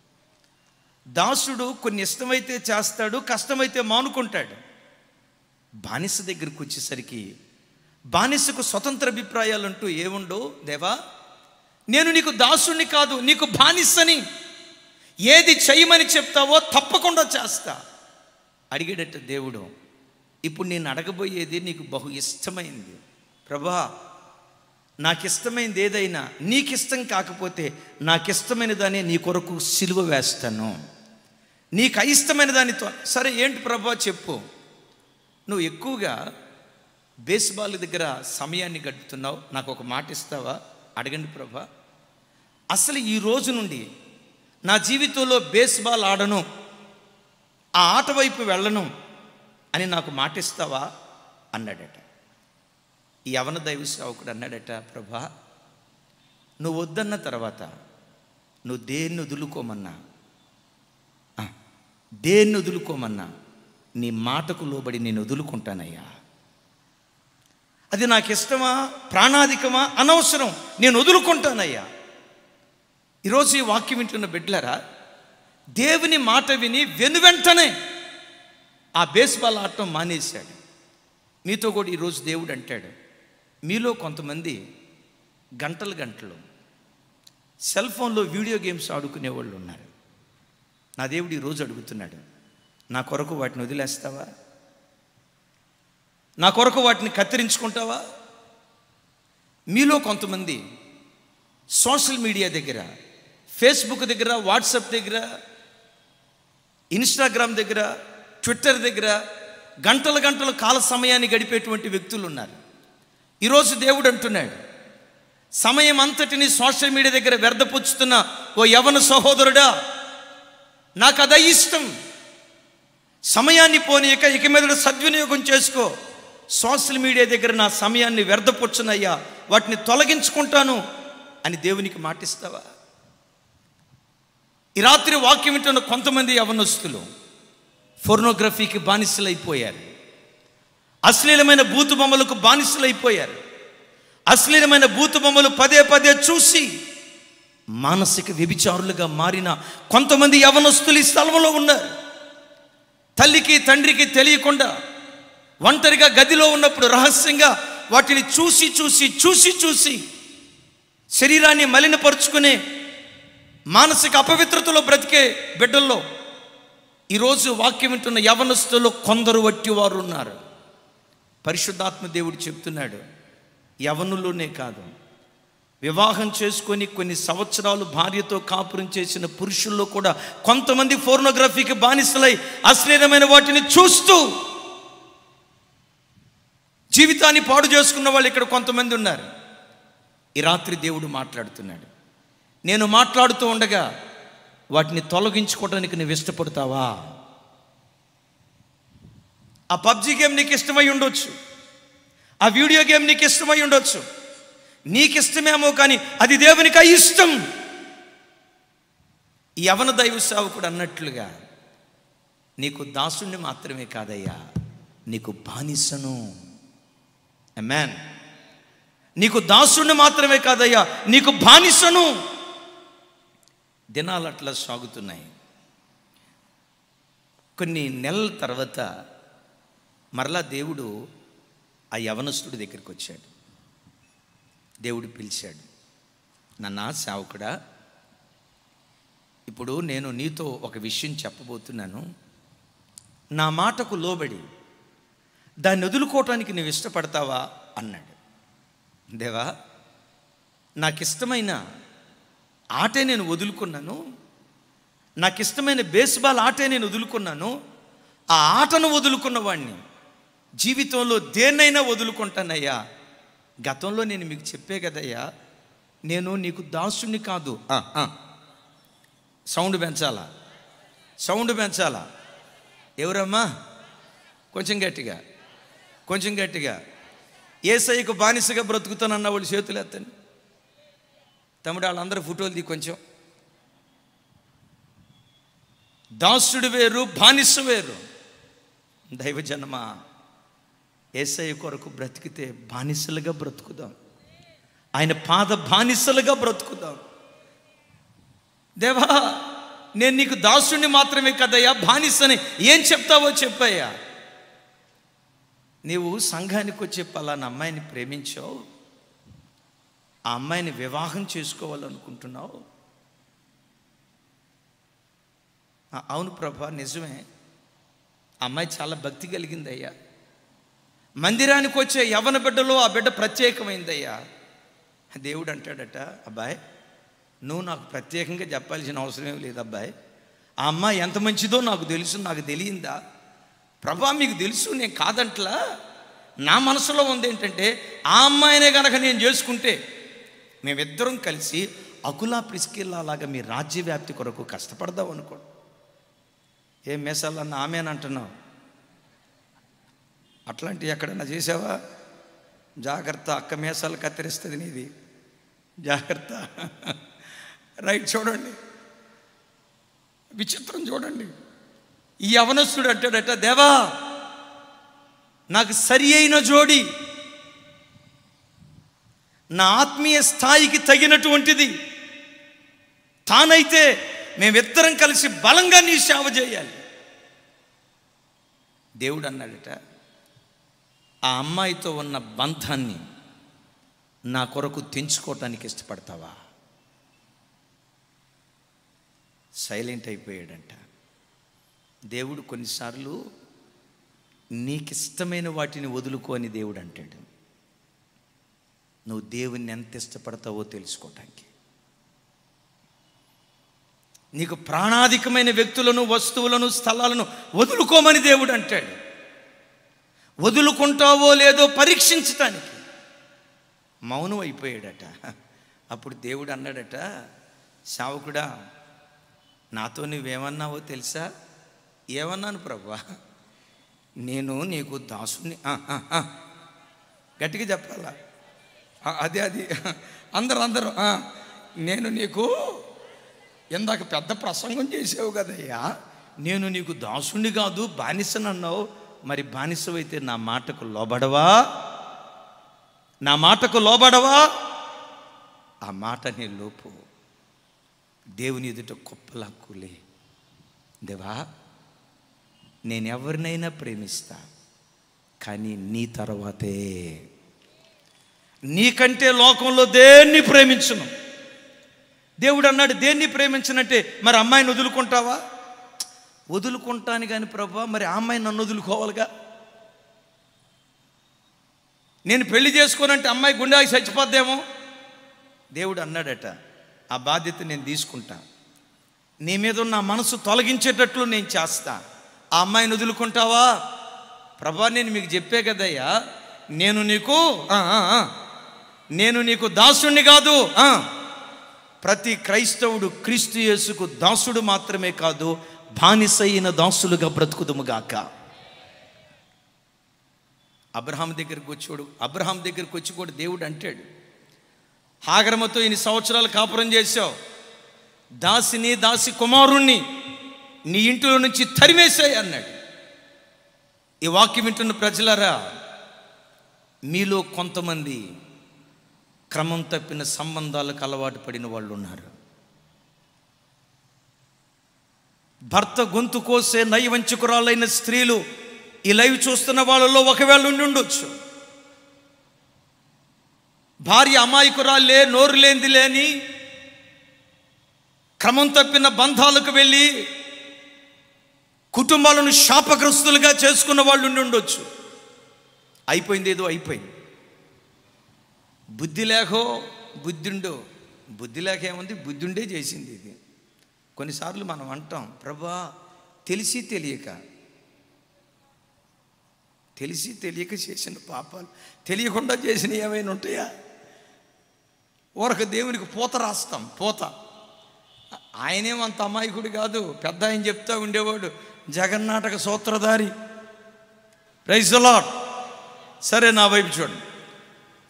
దాసుడు కొన్ని ఇష్టమైతే చేస్తాడు, కష్టమైతే మానుకుంటాడు. బానిస దగ్గరికి వచ్చేసరికి బానిసకు స్వతంత్ర అభిప్రాయాలు అంటూ ఏముండో. దేవా, నేను నీకు దాసుడిని కాదు, నీకు బానిసని. ఏది చేయమని చెప్తావో తప్పకుండా చేస్తా. అడిగేటట్టు దేవుడు, ఇప్పుడు నేను అడగబోయేది నీకు బహు ఇష్టమైంది. ప్రభా, నాకు ఇష్టమైనది ఏదైనా నీకు ఇష్టం కాకపోతే నాకు ఇష్టమైన దాన్ని నీ కొరకు సిలువ వేస్తాను. నీకు అయిష్టమైన దానితో సరే. ఏంటి ప్రభా చెప్పు. నువ్వు ఎక్కువగా బేస్బాల్ దగ్గర సమయాన్ని గడుపుతున్నావు, నాకు ఒక మాట ఇస్తావా? అడగండి ప్రభా. అసలు ఈ రోజు నుండి నా జీవితంలో బేస్బాల్ ఆడను, ఆ ఆట వైపు వెళ్ళను అని నాకు మాట ఇస్తావా అన్నాడట. ఈ యవన దైవ సేవకుడు అన్నాడట, ప్రభా, నువ్వు వద్దన్న తర్వాత నువ్వు దేన్ని వదులుకోమన్నా నీ మాటకు లోబడి నేను వదులుకుంటానయ్యా. అది నాకు ఇష్టమా, ప్రాణాధికమా, అనవసరం, నేను వదులుకుంటానయ్యా. ఈరోజు ఈ వాక్యం వింటున్న బిడ్డలారా, దేవుని మాట విని వెనువెంటనే ఆ బేస్బాల్ ఆడటం మానేశాడు. మీతో కూడా ఈరోజు దేవుడు అంటాడు, మీలో కొంతమంది గంటలు గంటలు సెల్ ఫోన్లో వీడియో గేమ్స్ ఆడుకునే వాళ్ళు ఉన్నారు. నా దేవుడు ఈరోజు అడుగుతున్నాడు, నా కొరకు వాటిని వదిలేస్తావా? నా కొరకు వాటిని కత్తిరించుకుంటావా? మీలో కొంతమంది సోషల్ మీడియా దగ్గర, ఫేస్బుక్ దగ్గర, వాట్సాప్ దగ్గర, ఇన్స్టాగ్రామ్ దగ్గర, ట్విట్టర్ దగ్గర గంటల గంటలు కాల సమయాన్ని గడిపేటువంటి వ్యక్తులు ఉన్నారు. ఈరోజు దేవుడు అంటున్నాడు, సమయం అంతటిని సోషల్ మీడియా దగ్గర వ్యర్థపుచ్చుతున్న ఓ యవన సహోదరుడా, నాకు అదే ఇష్టం. సమయాన్ని పోనీయక ఇక మీద సద్వినియోగం చేసుకో. సోషల్ మీడియా దగ్గర నా సమయాన్ని వ్యర్థపుచ్చునయ్యా, వాటిని తొలగించుకుంటాను అని దేవునికి మాటిస్తావా? ఈ రాత్రి వాక్యం వింటున్న కొంతమంది యవనస్తులు ఫోర్నోగ్రఫీకి బానిసలైపోయారు. అశ్లీలమైన బూతు బొమ్మలకు బానిసలైపోయారు. అశ్లీలమైన బూతు బొమ్మలు పదే పదే చూసి మానసిక వ్యభిచారులుగా మారిన కొంతమంది యవనస్తులు ఈ స్థలంలో ఉన్నారు. తల్లికి తండ్రికి తెలియకుండా ఒంటరిగా గదిలో ఉన్నప్పుడు రహస్యంగా వాటిని చూసి చూసి చూసి చూసి శరీరాన్ని మలినపరుచుకునే మానసిక అపవిత్రతలో బ్రతికే బిడ్డల్లో ఈరోజు వాక్యం వింటున్న యవనస్తుల్లో కొందరు వట్టి వారు ఉన్నారు. పరిశుద్ధాత్మ దేవుడు చెప్తున్నాడు, యవనుల్లోనే కాదు, వివాహం చేసుకొని కొన్ని సంవత్సరాలు భార్యతో కాపురం చేసిన పురుషుల్లో కూడా కొంతమంది ఫోర్నోగ్రఫీకి బానిసలై అశ్లీలమైన వాటిని చూస్తూ జీవితాన్ని పాడు చేసుకున్న వాళ్ళు ఇక్కడ కొంతమంది ఉన్నారు. ఈ రాత్రి దేవుడు మాట్లాడుతున్నాడు, నేను మాట్లాడుతూ ఉండగా వాటిని తొలగించుకోవడానికి నువ్వు ఇష్టపడతావా? ఆ పబ్జీ గేమ్ నీకు ఇష్టమై ఉండొచ్చు, ఆ వీడియో గేమ్ నీకు ఇష్టమై ఉండొచ్చు, నీకు ఇష్టమేమో, కానీ అది దేవునికి అయిష్టం. ఈ యవన దైవ సేవకుడు అన్నట్లుగా నీకు దాసుని మాత్రమే కాదయ్యా, నీకు బానిసను. ఆమేన్. నీకు దాసుని మాత్రమే కాదయ్యా, నీకు బానిసను. దినాలు అట్లా సాగుతున్నాయి. కొన్ని నెలల తర్వాత మరలా దేవుడు ఆ యవనస్తుడి దగ్గరికి వచ్చాడు. దేవుడు పిలిచాడు, నన్నా సేవకుడా, ఇప్పుడు నేను నీతో ఒక విషయం చెప్పబోతున్నాను. నా మాటకు లోబడి దాన్ని వదులుకోవటానికి నువ్వు ఇష్టపడతావా అన్నాడు. దేవా, నాకు ఇష్టమైన ఆటే నేను వదులుకున్నాను, నాకు ఇష్టమైన బేస్బాల్ ఆటే నేను వదులుకున్నాను. ఆ ఆటను వదులుకున్న వాడిని జీవితంలో దేన్నైనా వదులుకుంటానయ్యా. గతంలో నేను మీకు చెప్పే కదయ్యా, నేను నీకు దాసుని కాదు. సౌండ్ పెంచాలా, సౌండ్ పెంచాలా? ఎవరమ్మా? కొంచెం గట్టిగా, కొంచెం గట్టిగా. యేసయ్యకు బానిసగా బ్రతుకుతానన్న వాళ్ళు చేతులు ఎత్తండి. తమ్ముడు, వాళ్ళందరూ ఫోటోలు తీ కొంచెం. దాసుడు వేరు, బానిస వేరు. దైవజనమా, యేసయ్య కొరకు బ్రతికితే బానిసలుగా బ్రతుకుదాం, ఆయన పాద బానిసలుగా బ్రతుకుదాం. దేవా, నేను నీకు దాసుని మాత్రమే కదయ్యా, బానిసని ఏం చెప్తావో చెప్పయ్యా. నీవు సంఘానికి వచ్చే పలానా అమ్మాయిని ప్రేమించావు, ఆ అమ్మాయిని వివాహం చేసుకోవాలనుకుంటున్నావు. అవును ప్రభా, నిజమే, ఆ అమ్మాయి చాలా భక్తి కలిగిందయ్యా. మందిరానికి వచ్చే యవన బిడ్డలో ఆ బిడ్డ ప్రత్యేకమైందయ్యా. దేవుడు అంటాడట, అబ్బాయి నువ్వు నాకు ప్రత్యేకంగా చెప్పాల్సిన అవసరం లేదు అబ్బాయి. ఆ అమ్మాయి ఎంత మంచిదో నాకు తెలుసు, నాకు తెలియందా? ప్రభా మీకు తెలుసు, నేను కాదంట్లా. నా మనసులో ఉంది ఏంటంటే, ఆ అమ్మాయినే కనుక నేను చేసుకుంటే మేమిద్దరం కలిసి అకులా ప్రిస్కిల్లా లాగా మీ రాజ్య వ్యాప్తి కొరకు కష్టపడదాం అనుకో. ఏం మేసాలన్న ఆమెనంటున్నావు? అట్లాంటివి ఎక్కడన్నా చేసావా? జాగ్రత్త, అక్క మేసాలు కత్తిరిస్తుంది నీది, జాగ్రత్త. రైట్, చూడండి, విచిత్రం చూడండి. ఈ యవనస్తుడు అంటాడట, దేవా నాకు సరి అయిన జోడి, నా ఆత్మీయ స్థాయికి తగినటువంటిది తానైతే మేమిద్దరం కలిసి బలంగా నీ సేవ చేయాలి. దేవుడు అన్నాడట, ఆ అమ్మాయితో ఉన్న బంధాన్ని నా కొరకు తెంచుకోవటానికి ఇష్టపడతావా? సైలెంట్ అయిపోయాడంట. దేవుడు కొన్నిసార్లు నీకు ఇష్టమైన వాటిని వదులుకో అని దేవుడు అంటాడు. నువ్వు దేవుణ్ణి ఎంత ఇష్టపడతావో తెలుసుకోవటానికి. నీకు ప్రాణాధికమైన వ్యక్తులను, వస్తువులను, స్థలాలను వదులుకోమని దేవుడు అంటాడు. వదులుకుంటావో లేదో పరీక్షించటానికి మౌనం అయిపోయాడట. అప్పుడు దేవుడు అన్నాడట, సేవకుడా, నాతో నువ్వేమన్నావో తెలుసా? ఏమన్నాను ప్రభువా? నేను నీకు దాసుని. గట్టిగా చెప్పాలా? అది అందరూ నేను నీకు, ఇందాక పెద్ద ప్రసంగం చేసావు కదయ్యా, నేను నీకు దాసుని కాదు బానిసనన్నావు. మరి బానిసవైతే నా మాటకు లోబడవా? నా మాటకు లోబడవా? ఆ మాట నీ లోపు దేవుని ఎదుట కుప్పలా కూలే. దేవా, నేను ఎవరినైనా ప్రేమిస్తా, కానీ నీ తర్వాతే. నీకంటే లోకంలో దేన్ని ప్రేమించును. దేవుడు అన్నాడు, దేన్ని ప్రేమించనంటే మరి అమ్మాయిని వదులుకుంటావా? వదులుకుంటాను కానీ ప్రభువా, మరి ఆ అమ్మాయిని నన్ను వదులుకోవాలిగా. నేను పెళ్లి చేసుకోనంటే అమ్మాయి గుండెకి చచ్చిపోద్దేమో. దేవుడు అన్నాడట, ఆ బాధ్యత నేను తీసుకుంటా, నీ మీద ఉన్న మనసు తొలగించేటట్లు నేను చేస్తా. ఆ అమ్మాయిని వదులుకుంటావా? ప్రభువా, నేను మీకు చెప్పే కదయ్యా, నేను నీకు దాసుణ్ణి కాదు. ప్రతి క్రైస్తవుడు క్రీస్తు యేసుకు దాసుడు మాత్రమే కాదు, బానిసైన దాసులుగా బ్రతుకుదుముగాక. అబ్రహాం దగ్గరికి వచ్చి కూడా దేవుడు అంటాడు, హాగరమతో ఇన్ని సంవత్సరాలు కాపురం చేశావు, దాసిని, దాసి కుమారుణ్ణి నీ ఇంటిలో నుంచి తరిమేశాయి అన్నాడు. ఈ వాక్యం వింటున్న ప్రజలారా, మీలో కొంతమంది క్రమం తప్పిన సంబంధాలకు అలవాటు పడిన వాళ్ళు ఉన్నారు. భర్త గొంతు కోసే నయవంచకురాలైన స్త్రీలు ఈ లైవ్ చూస్తున్న వాళ్ళలో ఒకవేళ ఉండి ఉండొచ్చు. భార్య అమాయకురాలే, నోరు లేనిది లేని క్రమం తప్పిన బంధాలకు వెళ్ళి కుటుంబాలను శాపగ్రస్తులుగా చేసుకున్న వాళ్ళు ఉండి ఉండొచ్చు. అయిపోయింది, ఏదో అయిపోయింది. బుద్ధి లేకో బుద్ధుండో, బుద్ధి లేక ఏముంది, బుద్ధుండే చేసింది ఇది. కొన్నిసార్లు మనం అంటాం, ప్రభా తెలిసి తెలియక చేసిన పాపాలు, తెలియకుండా చేసిన ఏమైనా ఉంటాయా? ఊరక దేవునికి పూత రాస్తాం, పూత. ఆయనేమంత అమాయకుడు కాదు, పెద్ద ఆయన చెప్తా ఉండేవాడు, జగన్నాటక సూత్రధారి. Praise the lord. సరే, నా వైపు చూడండి.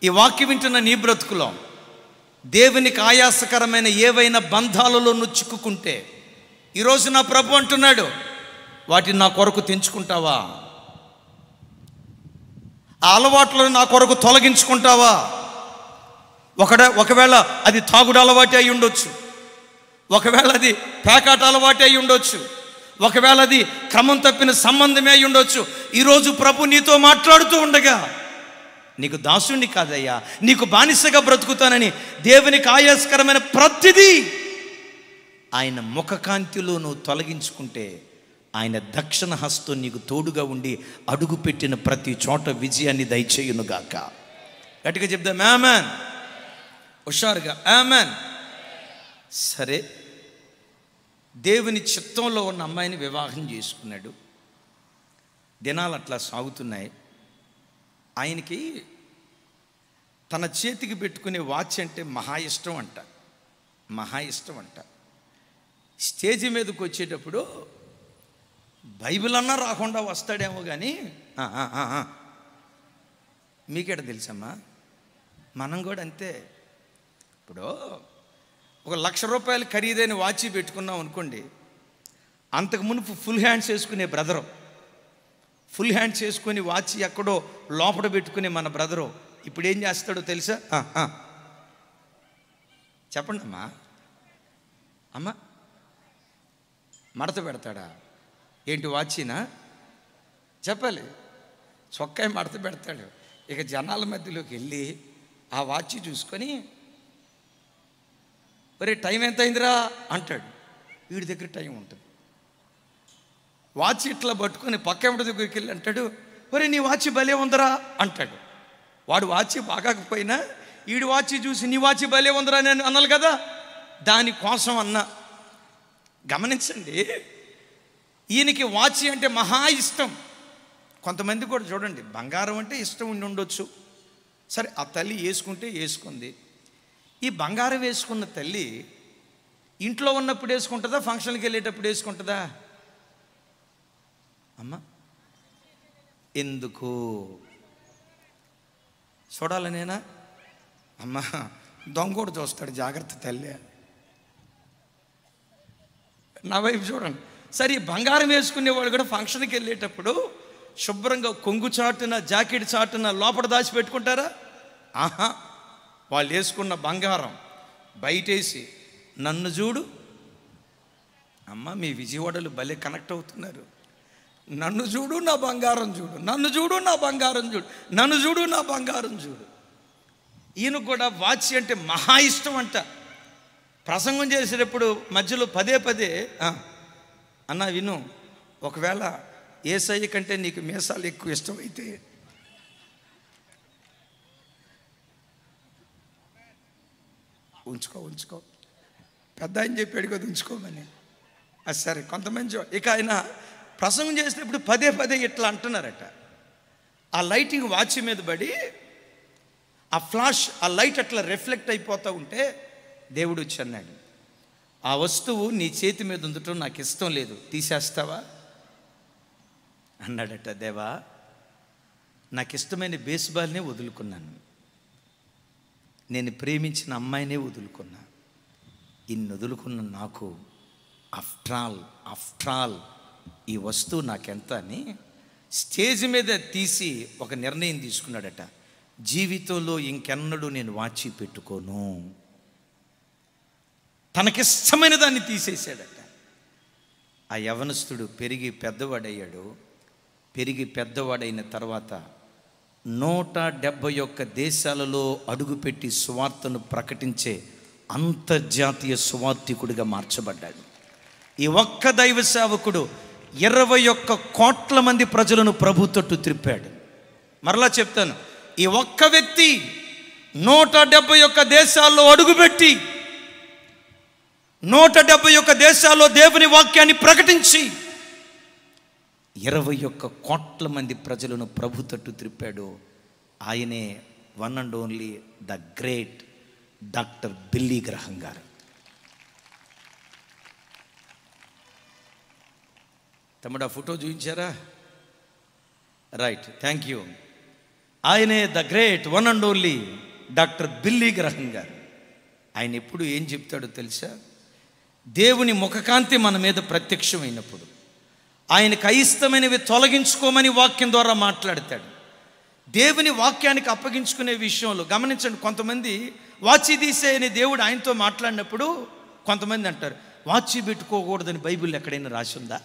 ఈ వాక్యం వింటున్న నీ బ్రతుకులో దేవునికి ఆయాసకరమైన ఏవైనా బంధాలలో నువ్వు చిక్కుకుంటే, ఈరోజు నా ప్రభు అంటున్నాడు, వాటిని నా కొరకు తెంచుకుంటావా? ఆ అలవాట్లను నా కొరకు తొలగించుకుంటావా? ఒకవేళ అది తాగుడు అలవాటు అయి ఉండొచ్చు, ఒకవేళ అది పేకాట అలవాటు అయి ఉండొచ్చు, ఒకవేళ అది క్రమం తప్పిన సంబంధమే అయి ఉండొచ్చు. ఈరోజు ప్రభు నీతో మాట్లాడుతూ ఉండగా, నీకు దాసుని కాదయ్యా, నీకు బానిసగా బ్రతుకుతానని దేవునికి ఆయాస్కరమైన ప్రతిదీ ఆయన ముఖకాంతిలో నువ్వు తొలగించుకుంటే, ఆయన దక్షిణ హస్తం నీకు తోడుగా ఉండి అడుగుపెట్టిన ప్రతి చోట విజయాన్ని దయచేయునుగాక. గట్టిగా చెప్దాం ఆమెన్. హుషారుగా ఆమెన్. సరే, దేవుని చిత్తంలో ఉన్న అమ్మాయిని వివాహం చేసుకున్నాడు. దినాలు అట్లా సాగుతున్నాయి. ఆయనకి తన చేతికి పెట్టుకునే వాచ్ అంటే మహా ఇష్టం అంట. స్టేజ్ మీదకి వచ్చేటప్పుడు బైబిల్ అన్నా రాకుండా వస్తాడేమో కానీ, మీకేట తెలుసమ్మా, మనం కూడా అంతే. ఇప్పుడు ఒక 1,00,000 రూపాయలు ఖరీదైన వాచి పెట్టుకున్నాం అనుకోండి, అంతకు మునుపు ఫుల్ హ్యాండ్స్ వేసుకునే బ్రదరు, ఫుల్ హ్యాండ్స్ వేసుకొని వాచి ఎక్కడో లోపల పెట్టుకునే మన బ్రదరు ఇప్పుడు ఏం చేస్తాడో తెలుసా? చెప్పండి అమ్మా, మడత పెడతాడా ఏంటి? వాచినా చెప్పాలి. చొక్కాయి మడత పెడతాడు. ఇక జనాల మధ్యలోకి వెళ్ళి ఆ వాచ్ చూసుకొని, ఒరే టైం ఎంత అయిందిరా అంటాడు. వీడి దగ్గర టైం ఉంటుంది. వాచ్ ఇట్లా పట్టుకొని పక్కెంబడి దగ్గరికి వెళ్ళి అంటాడు, ఒరే నీ వాచ్ భలే ఉందరా అంటాడు. వాడు వాచ్ బాగాకపోయినా వీడి వాచ్ చూసి నీ వాచ్ భలే ఉందరా అని అనాలి కదా. దానికోసం అన్నా. గమనించండి, ఈయనకి వాచ్ అంటే మహా ఇష్టం. కొంతమంది కూడా చూడండి, బంగారం అంటే ఇష్టం ఉండి ఉండొచ్చు. సరే, ఆ తల్లి వేసుకుంటే వేసుకుంది. ఈ బంగారం వేసుకున్న తల్లి ఇంట్లో ఉన్నప్పుడు వేసుకుంటుందా, ఫంక్షన్కి వెళ్ళేటప్పుడు వేసుకుంటుందా? అమ్మ ఎందుకు చూడాలనేనా? అమ్మ దొంగోడు చూస్తాడు, జాగ్రత్త తల్లి. నా వైపు చూడండి. సరే, బంగారం వేసుకునేవాళ్ళు కూడా ఫంక్షన్కి వెళ్ళేటప్పుడు శుభ్రంగా కొంగు చాటున జాకెట్ చాటున లోపల దాచి పెట్టుకుంటారా? ఆహా, వాళ్ళు వేసుకున్న బంగారం బయటేసి నన్ను చూడు. అమ్మ మీ విజయవాడలు భలే కనెక్ట్ అవుతున్నారు. నన్ను చూడు నా బంగారం చూడు, నన్ను చూడు నా బంగారం చూడు, నన్ను చూడు నా బంగారం చూడు. ఈయన కూడా వాచ్ అంటే మహా ఇష్టం అంట. ప్రసంగం చేసేటప్పుడు మధ్యలో పదే పదే అన్న విను, ఒకవేళ యేసయ్య కంటే నీకు మీసాలు ఎక్కువ ఇష్టమైతే ఉంచుకో, పెద్ద ఆయన చెప్పాడు కదా ఉంచుకోమని. అది సరే. కొంతమంది ఇక ఆయన ప్రసంగం చేసేటప్పుడు పదే పదే ఇట్లా అంటున్నారట. ఆ లైటింగ్ వాచ్ మీద పడి ఆ ఫ్లాష్, ఆ లైట్ అట్లా రిఫ్లెక్ట్ అయిపోతూ ఉంటే దేవుడు వచ్చి అన్నాడు, ఆ వస్తువు నీ చేతి మీద ఉండటం నాకు ఇష్టం లేదు, తీసేస్తావా అన్నాడట. దేవా, నాకు ఇష్టమైన బేస్బాల్నే వదులుకున్నాను, నేను ప్రేమించిన అమ్మాయినే వదులుకున్నా, ఇన్ని వదులుకున్న నాకు ఆఫ్టర్ ఆల్ ఈ వస్తువు నాకెంత అని స్టేజ్ మీద తీసి ఒక నిర్ణయం తీసుకున్నాడట. జీవితంలో ఇంకెన్నడూ నేను వాచి పెట్టుకోను. తనకిష్టమైన దాన్ని తీసేసాడట. ఆ యవనస్తుడు పెరిగి పెద్దవాడయ్యాడు. పెరిగి పెద్దవాడైన తర్వాత 171 దేశాలలో అడుగుపెట్టి సువార్తను ప్రకటించే అంతర్జాతీయ సువార్థికుడిగా మార్చబడ్డాడు. ఈ ఒక్క దైవ సేవకుడు 21 కోట్ల మంది ప్రజలను ప్రభు తట్టు త్రిప్పాడు. మరలా చెప్తాను, ఈ ఒక్క వ్యక్తి 171 దేశాల్లో అడుగుపెట్టి 171 దేశాల్లో దేవుని వాక్యాన్ని ప్రకటించి 21 కోట్ల మంది ప్రజలను ప్రభు తట్టు త్రిప్పాడు. ఆయనే one and only the great doctor Billy Graham గారు. తమ్ముడు ఆ ఫోటో చూపించారా? Right, thank you. ఆయనే the great one and only doctor Billy Graham గారు. ఆయన ఎప్పుడు ఏం చెప్తాడో తెలుసా? దేవుని ముఖకాంతి మన మీద ప్రత్యక్షమైనప్పుడు ఆయనకు అయిష్టమైనవి తొలగించుకోమని వాక్యం ద్వారా మాట్లాడతాడు. దేవుని వాక్యానికి అప్పగించుకునే విషయంలో గమనించండి, కొంతమంది వాచి తీసేయని దేవుడు ఆయనతో మాట్లాడినప్పుడు కొంతమంది అంటారు, వాచి పెట్టుకోకూడదని బైబిల్ ఎక్కడైనా రాసి ఉందా?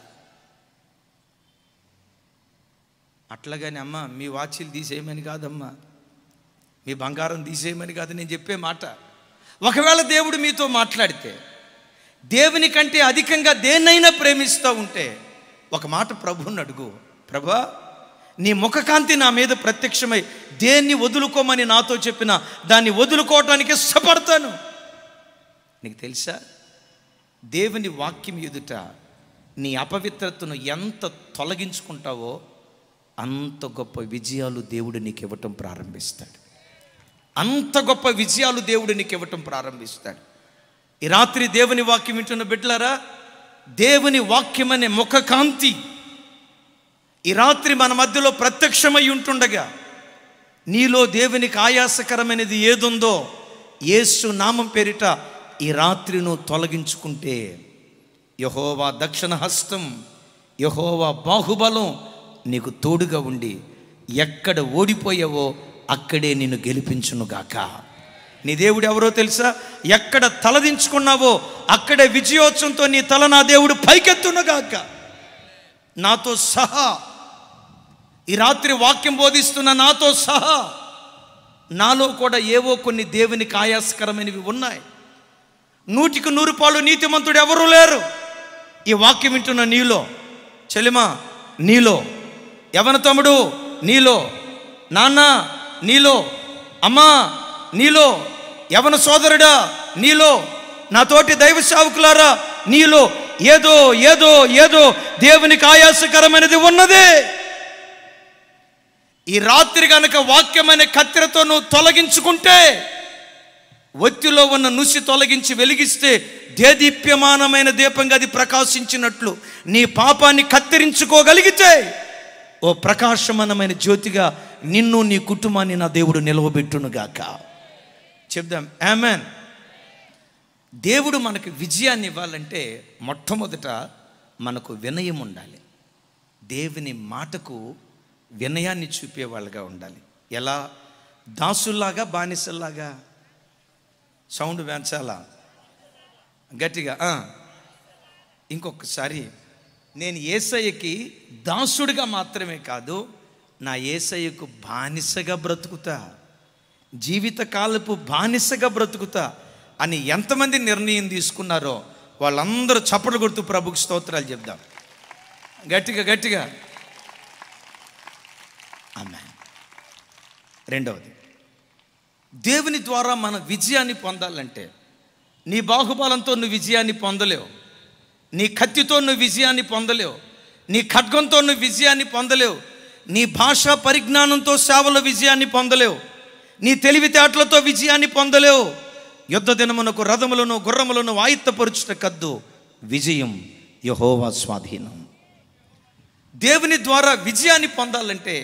అట్లాగని అమ్మ మీ వాచీలు తీసేయమని కాదమ్మా, మీ బంగారం తీసేయమని కాదు నేను చెప్పే మాట. ఒకవేళ దేవుడు మీతో మాట్లాడితే, దేవుని కంటే అధికంగా దేన్నైనా ప్రేమిస్తూ ఉంటే ఒక మాట ప్రభువుని అడుగు, ప్రభా నీ ముఖకాంతి నా మీద ప్రత్యక్షమై దేన్ని వదులుకోమని నాతో చెప్పిన దాన్ని వదులుకోవటానికి ఇష్టపడతాను. నీకు తెలుసా, దేవుని వాక్యం ఎదుట నీ అపవిత్రతను ఎంత తొలగించుకుంటావో అంత గొప్ప విజయాలు దేవుడు నీకు ఇవ్వటం ప్రారంభిస్తాడు. అంత గొప్ప విజయాలు దేవుడు నీకు ఇవ్వటం ప్రారంభిస్తాడు. ఈ రాత్రి దేవుని వాక్యం వింటున్న బిడ్డలారా, దేవుని వాక్యం అనే ముఖకాంతి ఈ రాత్రి మన మధ్యలో ప్రత్యక్షమై ఉంటుండగా నీలో దేవునికి ఆయాసకరమైనది ఏదుందో యేసు నామం పేరిట ఈ రాత్రి నువ్వు తొలగించుకుంటే యెహోవా దక్షిణ హస్తం, యెహోవా బాహుబలం నీకు తోడుగా ఉండి ఎక్కడ ఓడిపోయావో అక్కడే నిన్ను గెలిపించునుగాక. నీ దేవుడు ఎవరో తెలుసా? ఎక్కడ తలదించుకున్నావో అక్కడే విజయోత్సవంతో నీ తల నా దేవుడు పైకెత్తునుగాక. నాతో సహా ఈ రాత్రి వాక్యం బోధిస్తున్న నాతో సహా నాలో కూడా ఏవో కొన్ని దేవునికి ఆయాసకరమైనవి ఉన్నాయి. 100కి 100 నీతిమంతుడు ఎవరూ లేరు. ఈ వాక్యం వింటున్న నీలో, చెలిమా నీలో, యవన తమ్ముడు నీలో, నాన్న నీలో, అమ్మా నీలో, యవన సోదరుడా నీలో, నా తోటి దైవ సేవకులారా నీలో ఏదో ఏదో ఏదో దేవునికి ఆయాసకరమైనది ఉన్నది. ఈ రాత్రి గనక వాక్యమైన కత్తెరతో నువ్వు తొలగించుకుంటే, ఒత్తిలో ఉన్న నుసి తొలగించి వెలిగిస్తే దేదీప్యమానమైన దీపంగా అది ప్రకాశించినట్లు నీ పాపాన్ని కత్తిరించుకోగలిగితే ఓ ప్రకాశమానమైన జ్యోతిగా నిన్ను నీ కుటుంబాన్ని నా దేవుడు నిలవబెట్టునుగాక. చెప్దాం ఆమేన్. దేవుడు మనకు విజయాన్ని ఇవ్వాలంటే మొట్టమొదట మనకు వినయం ఉండాలి. దేవుని మాటకు వినయాన్ని చూపేవాళ్ళుగా ఉండాలి. ఎలా? దాసుల్లాగా, బానిసల్లాగా? సౌండ్ పెంచాలా గట్టిగా? ఇంకొకసారి, నేను యేసయ్యకి దాసుడిగా మాత్రమే కాదు, నా యేసయ్యకు బానిసగా బ్రతుకుతా, జీవితకాలపు బానిసగా బ్రతుకుతా అని ఎంతమంది నిర్ణయం తీసుకున్నారో వాళ్ళందరూ చప్పట్లు కొడుతూ ప్రభుకి స్తోత్రాలు చెప్దాం గట్టిగా గట్టిగా. ఆమేన్. రెండవది, దేవుని ద్వారా మన విజయాన్ని పొందాలంటే నీ బాహుబలంతో నువ్వు విజయాన్ని పొందలేవు, నీ కత్తితో నువ్వు విజయాన్ని పొందలేవు, నీ ఖడ్గంతో నువ్వు విజయాన్ని పొందలేవు, నీ భాషా పరిజ్ఞానంతో సేవలో విజయాన్ని పొందలేవు, నీ తెలివితేటలతో విజయాన్ని పొందలేవు. యుద్ధ దినమునకు రథములను గుర్రములను ఆయుత్తపరుచుట కద్దు, విజయం యెహోవా స్వాధీనం. దేవుని ద్వారా విజయాన్ని పొందాలంటే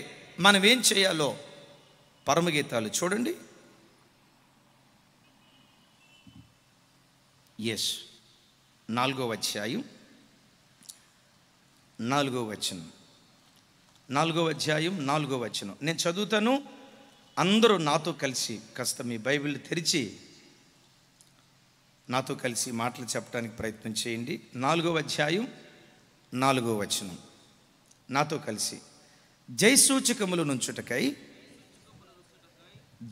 మనం ఏం చేయాలో పరమగీతాలు చూడండి. ఎస్, 4వ అధ్యాయం 4వ వచనం. 4వ అధ్యాయం 4వ వచనం నేను చదువుతాను. అందరూ నాతో కలిసి కాస్త మీ బైబిల్ తెరిచి నాతో కలిసి మాటలు చెప్పడానికి ప్రయత్నం చేయండి. 4వ అధ్యాయం 4వ వచనం నాతో కలిసి. జయసూచకములు నుంచుటకై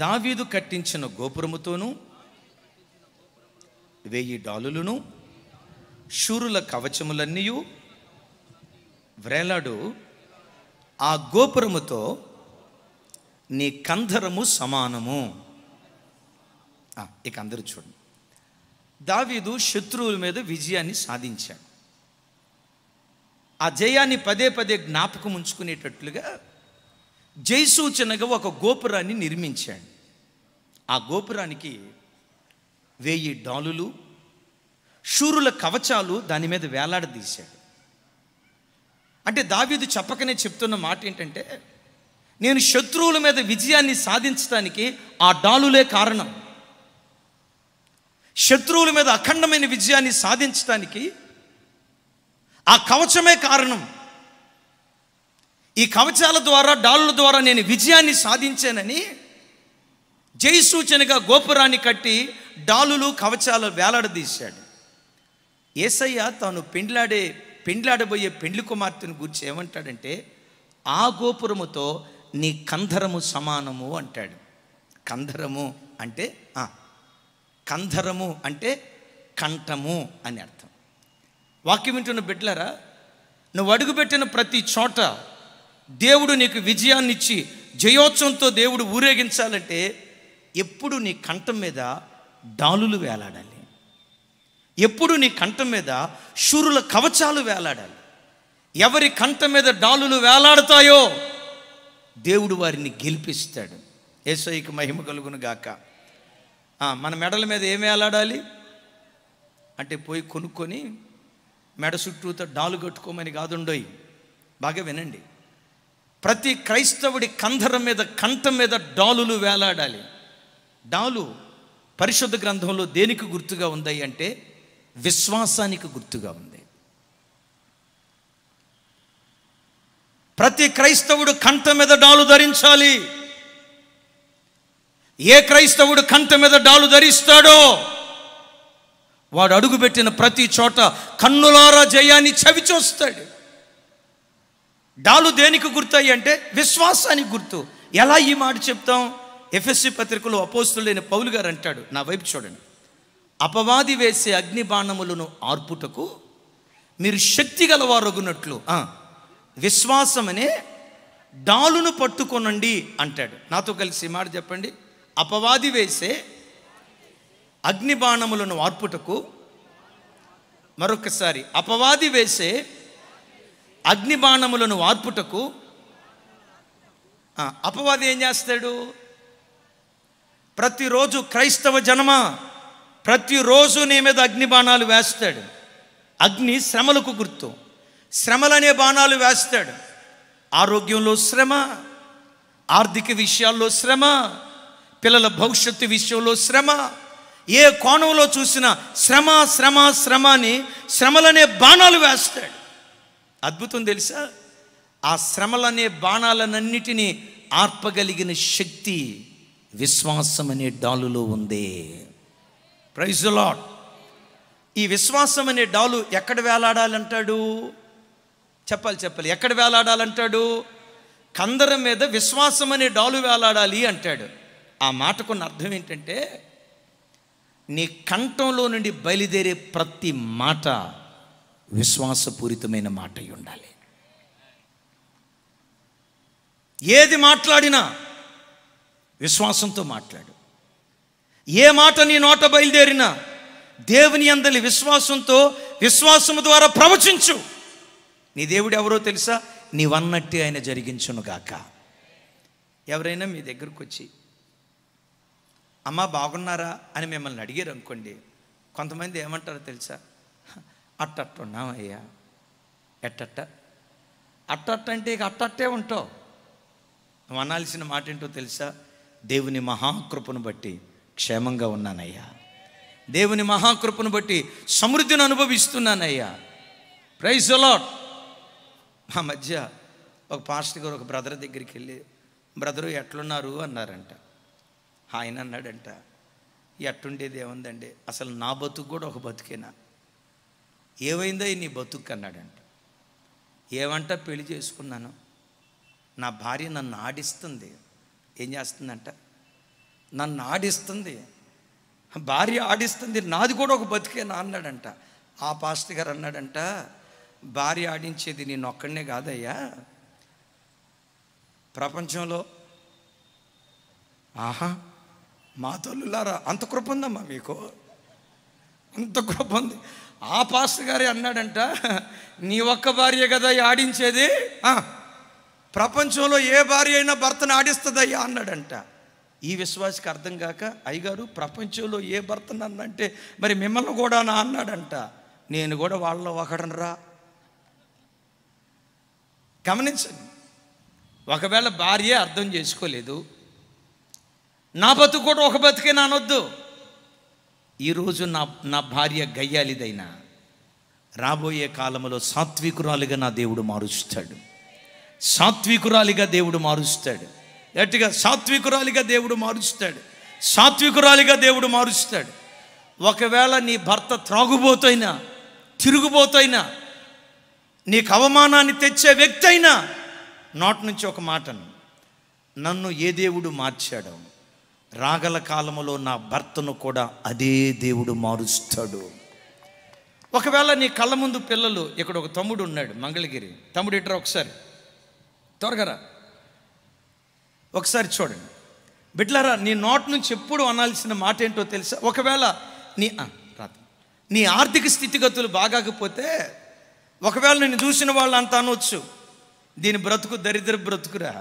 దావీదు కట్టించిన గోపురముతోనూ 1000 డాలులను శూరుల కవచములన్నీయు వ్రేలాడు ఆ గోపురముతో నీ కంధరము సమానము. ఇక అందరూ చూడండి. దావీదు శత్రువుల మీద విజయాన్ని సాధించాడు. ఆ జయాన్ని పదే పదే జ్ఞాపకం ఉంచుకునేటట్లుగా జయసూచనగా ఒక గోపురాన్ని నిర్మించాడు. ఆ గోపురానికి 1000 డాలులు శూరుల కవచాలు దాని మీద వేలాడదీశాడు. అంటే దావీదు చెప్పకనే చెప్తున్న మాట ఏంటంటే, నేను శత్రువుల మీద విజయాన్ని సాధించడానికి ఆ డాలులే కారణం, శత్రువుల మీద అఖండమైన విజయాన్ని సాధించడానికి ఆ కవచమే కారణం. ఈ కవచాల ద్వారా, డాలుల ద్వారా నేను విజయాన్ని సాధించానని జయసూచనగా గోపురాన్ని కట్టి డాలులు కవచాలు వేలాడదీశాడు. యేసయ్య తాను పెండ్లాడబోయే పెండ్లి కుమార్తెను గురించి ఏమంటాడంటే, ఆ గోపురముతో నీ కంధరము సమానము అంటాడు. కంధరము అంటే కంధరము అంటే కంఠము అని అర్థం. వాక్యం వింటున్న బిడ్డలారా, నువ్వు అడుగుపెట్టిన ప్రతి చోట దేవుడు నీకు విజయాన్ని ఇచ్చి జయోత్సవంతో దేవుడు ఊరేగించాలంటే ఎప్పుడు నీ కంఠం మీద డాలులు వేలాడాలి, ఎప్పుడు నీ కంఠం మీద శూరుల కవచాలు వేలాడాలి. ఎవరి కంఠం మీద డాలులు వేలాడతాయో దేవుడు వారిని గెలిపిస్తాడు. యేసయ్యకు మహిమ కలుగును గాక. మన మెడల మీద ఏం వేలాడాలి అంటే, పోయి కొనుక్కొని మెడ చుట్టూతో డాలు కట్టుకోమని కాదుండోయి. బాగా వినండి. ప్రతి క్రైస్తవుడి కంధరం మీద, కంఠం మీద డాలులు వేలాడాలి. డాలు పరిశుద్ధ గ్రంథంలో దేనికి గుర్తుగా ఉంది అంటే విశ్వాసానికి గుర్తుగా ఉంది. ప్రతి క్రైస్తవుడు కంఠం మీద డాలు ధరించాలి. ఏ క్రైస్తవుడు కంఠం మీద డాలు ధరిస్తాడో వాడు అడుగుపెట్టిన ప్రతి చోట కన్నులారా జయాన్ని చవిచూస్తాడు. డాలు దేనికి గుర్తయి అంటే విశ్వాసానికి గుర్తు. ఎలా ఈ మాట చెప్తాం? ఎఫెసీ పత్రికలో అపోస్తులైన పౌలు గారు అంటాడు, నా వైపు చూడండి, అపవాది వేసే అగ్ని బాణములను ఆర్పుటకు మీరు శక్తి గలవారొగునట్లు విశ్వాసమనే డాలును పట్టుకొనండి అంటాడు. నాతో కలిసి మాట చెప్పండి. అపవాది వేసే అగ్ని బాణములను ఆర్పుటకు, మరొకసారి, అపవాది వేసే అగ్ని బాణములను ఆర్పుటకు. అపవాది ఏం చేస్తాడు? ప్రతిరోజు క్రైస్తవ జనమ, ప్రతిరోజు నీ మీద అగ్ని బాణాలు వేస్తాడు. అగ్ని శ్రమలకు గుర్తు. శ్రమలనే బాణాలు వేస్తాడు. ఆరోగ్యంలో శ్రమ, ఆర్థిక విషయాల్లో శ్రమ, పిల్లల భవిష్యత్తు విషయంలో శ్రమ, ఏ కోణంలో చూసినా శ్రమ శ్రమ శ్రమ అని శ్రమలనే బాణాలు వేస్తాడు. అద్భుతం తెలుసా? ఆ శ్రమలనే బాణాలన్నిటినీ ఆర్పగలిగిన శక్తి విశ్వాసం అనే డాలులో ఉంది. Praise the lord. ఈ విశ్వాసం అనే డాలు ఎక్కడ వేలాడాలంటాడు? చెప్పాలి. ఎక్కడ వేలాడాలంటాడు? కందరం మీద విశ్వాసం అనే డాలు వేలాడాలి అంటాడు. ఆ మాటకున్న అర్థం ఏంటంటే, నీ కంఠంలో నుండి బయలుదేరే ప్రతి మాట విశ్వాసపూరితమైన మాట అయి ఉండాలి. ఏది మాట్లాడినా విశ్వాసంతో మాట్లాడు. ఏ మాట నీ నోట బయలుదేరినా దేవుని యందలి విశ్వాసంతో, విశ్వాసము ద్వారా ప్రవచించు. నీ దేవుడు ఎవరో తెలుసా? నీవన్నట్టే ఆయన జరిగించునుగాక. ఎవరైనా మీ దగ్గరకు వచ్చి అమ్మా బాగున్నారా అని మిమ్మల్ని అడిగారు అనుకోండి, కొంతమంది ఏమంటారో తెలుసా? అట్టట్టున్నామయ్యా. అట్టట్ట అంటే ఇక అట్టట్టే ఉంటావు. నువ్వు అనాల్సిన మాట ఏంటో తెలుసా? దేవుని మహాకృపను బట్టి క్షేమంగా ఉన్నానయ్యా, దేవుని మహాకృపను బట్టి సమృద్ధిని అనుభవిస్తున్నానయ్యా. Praise the lord. మా మధ్య ఒక పాస్టర్ గారు ఒక బ్రదర్ దగ్గరికి వెళ్ళి, బ్రదరు ఎట్లున్నారు అన్నారంట. ఆయన అన్నాడంట, ఎట్టుండేది ఏముందండి, అసలు నా బతుకు కూడా ఒక బతుకేనా, ఏమైందో నీ బతుకు అన్నాడంట. ఏమంట, పెళ్లి చేసుకున్నాను, నా భార్య నన్ను ఆడిస్తుంది. ఏం చేస్తుందంట? నన్ను ఆడిస్తుంది, భార్య ఆడిస్తుంది, నాది కూడా ఒక బతికేనా అన్నాడంట. ఆ పాస్టర్ గారు అన్నాడంట, భార్య ఆడించేది నేను ఒక్కడనే కాదయ్యా, ప్రపంచంలో మా తల్లులారా అంత కృప ఉందమ్మా మీకు, అంత కృప ఉంది. ఆ పాస్టర్ గారే అన్నాడంట, నీ ఒక్క భార్య కదా ఆడించేది, ప్రపంచంలో ఏ భార్య అయినా భర్తను ఆడిస్తుందయ్యా అన్నాడంట. ఈ విశ్వాసకి అర్థం కాక, అయ్యగారు ప్రపంచంలో ఏ భర్తను అన్నంటే మరి మిమ్మల్ని కూడా నా అన్నాడంట. నేను కూడా వాళ్ళలో ఒకడనరా. గమనించండి, ఒకవేళ భార్య అర్థం చేసుకోలేదు, నా బతుకు కూడా ఒక బతుకే నానొద్దు. ఈరోజు నా భార్య గయ్యాలిదైనా రాబోయే కాలంలో సాత్వికురాలిగా నా దేవుడు మారుస్తాడు. సాత్వికురాలిగా దేవుడు మారుస్తాడు. గట్టిగా సాత్వికురాలిగా దేవుడు మారుస్తాడు. సాత్వికురాలిగా దేవుడు మారుస్తాడు. ఒకవేళ నీ భర్త త్రాగుబోతైనా, తిరుగుబోతైనా, నీకు అవమానాన్ని తెచ్చే వ్యక్తి అయినా, నోటి నుంచి ఒక మాటను, నన్ను ఏ దేవుడు మార్చాడో రాగల కాలములో నా భర్తను కూడా అదే దేవుడు మారుస్తాడు. ఒకవేళ నీ కళ్ళ ముందు పిల్లలు, ఇక్కడ ఒక తమ్ముడు ఉన్నాడు మంగళగిరి, తమ్ముడు ఇట్రా ఒకసారి, త్వరగా ఒకసారి చూడండి. బిడ్డలారా, నీ నోటి నుంచి ఎప్పుడు అనాల్సిన మాట ఏంటో తెలుసా? ఒకవేళ నీ ఆర్థిక స్థితిగతులు బాగాకపోతే, ఒకవేళ నేను చూసిన వాళ్ళు అంతా అనవచ్చు, దీని బ్రతుకు దరిద్ర బ్రతుకురా,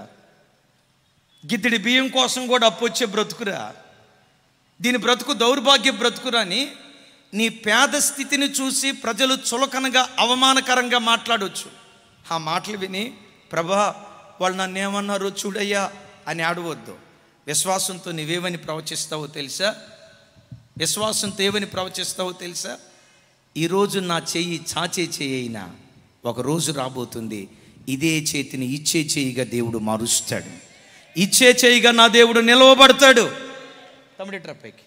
గిద్దడి బియ్యం కోసం కూడా అప్పు వచ్చే బ్రతుకురా, దీని బ్రతుకు దౌర్భాగ్య బ్రతుకురా అని నీ పేద స్థితిని చూసి ప్రజలు చులకనగా, అవమానకరంగా మాట్లాడవచ్చు. ఆ మాటలు విని, ప్రభా వాళ్ళు నన్ను ఏమన్నారో చూడయ్యా అని ఆడవద్దు. విశ్వాసంతో నీవేమని ప్రవచిస్తావో తెలుసా? విశ్వాసంతో ఏమని ప్రవచిస్తావో తెలుసా? ఈరోజు నా చెయ్యి చాచే చెయ్యి అయినా ఒకరోజు రాబోతుంది, ఇదే చేతిని ఇచ్చే చేయిగా దేవుడు మారుస్తాడు. ఇచ్చే చేయిగా నా దేవుడు నిలవబడతాడు. తమ్ముడి ట్రప్పైకి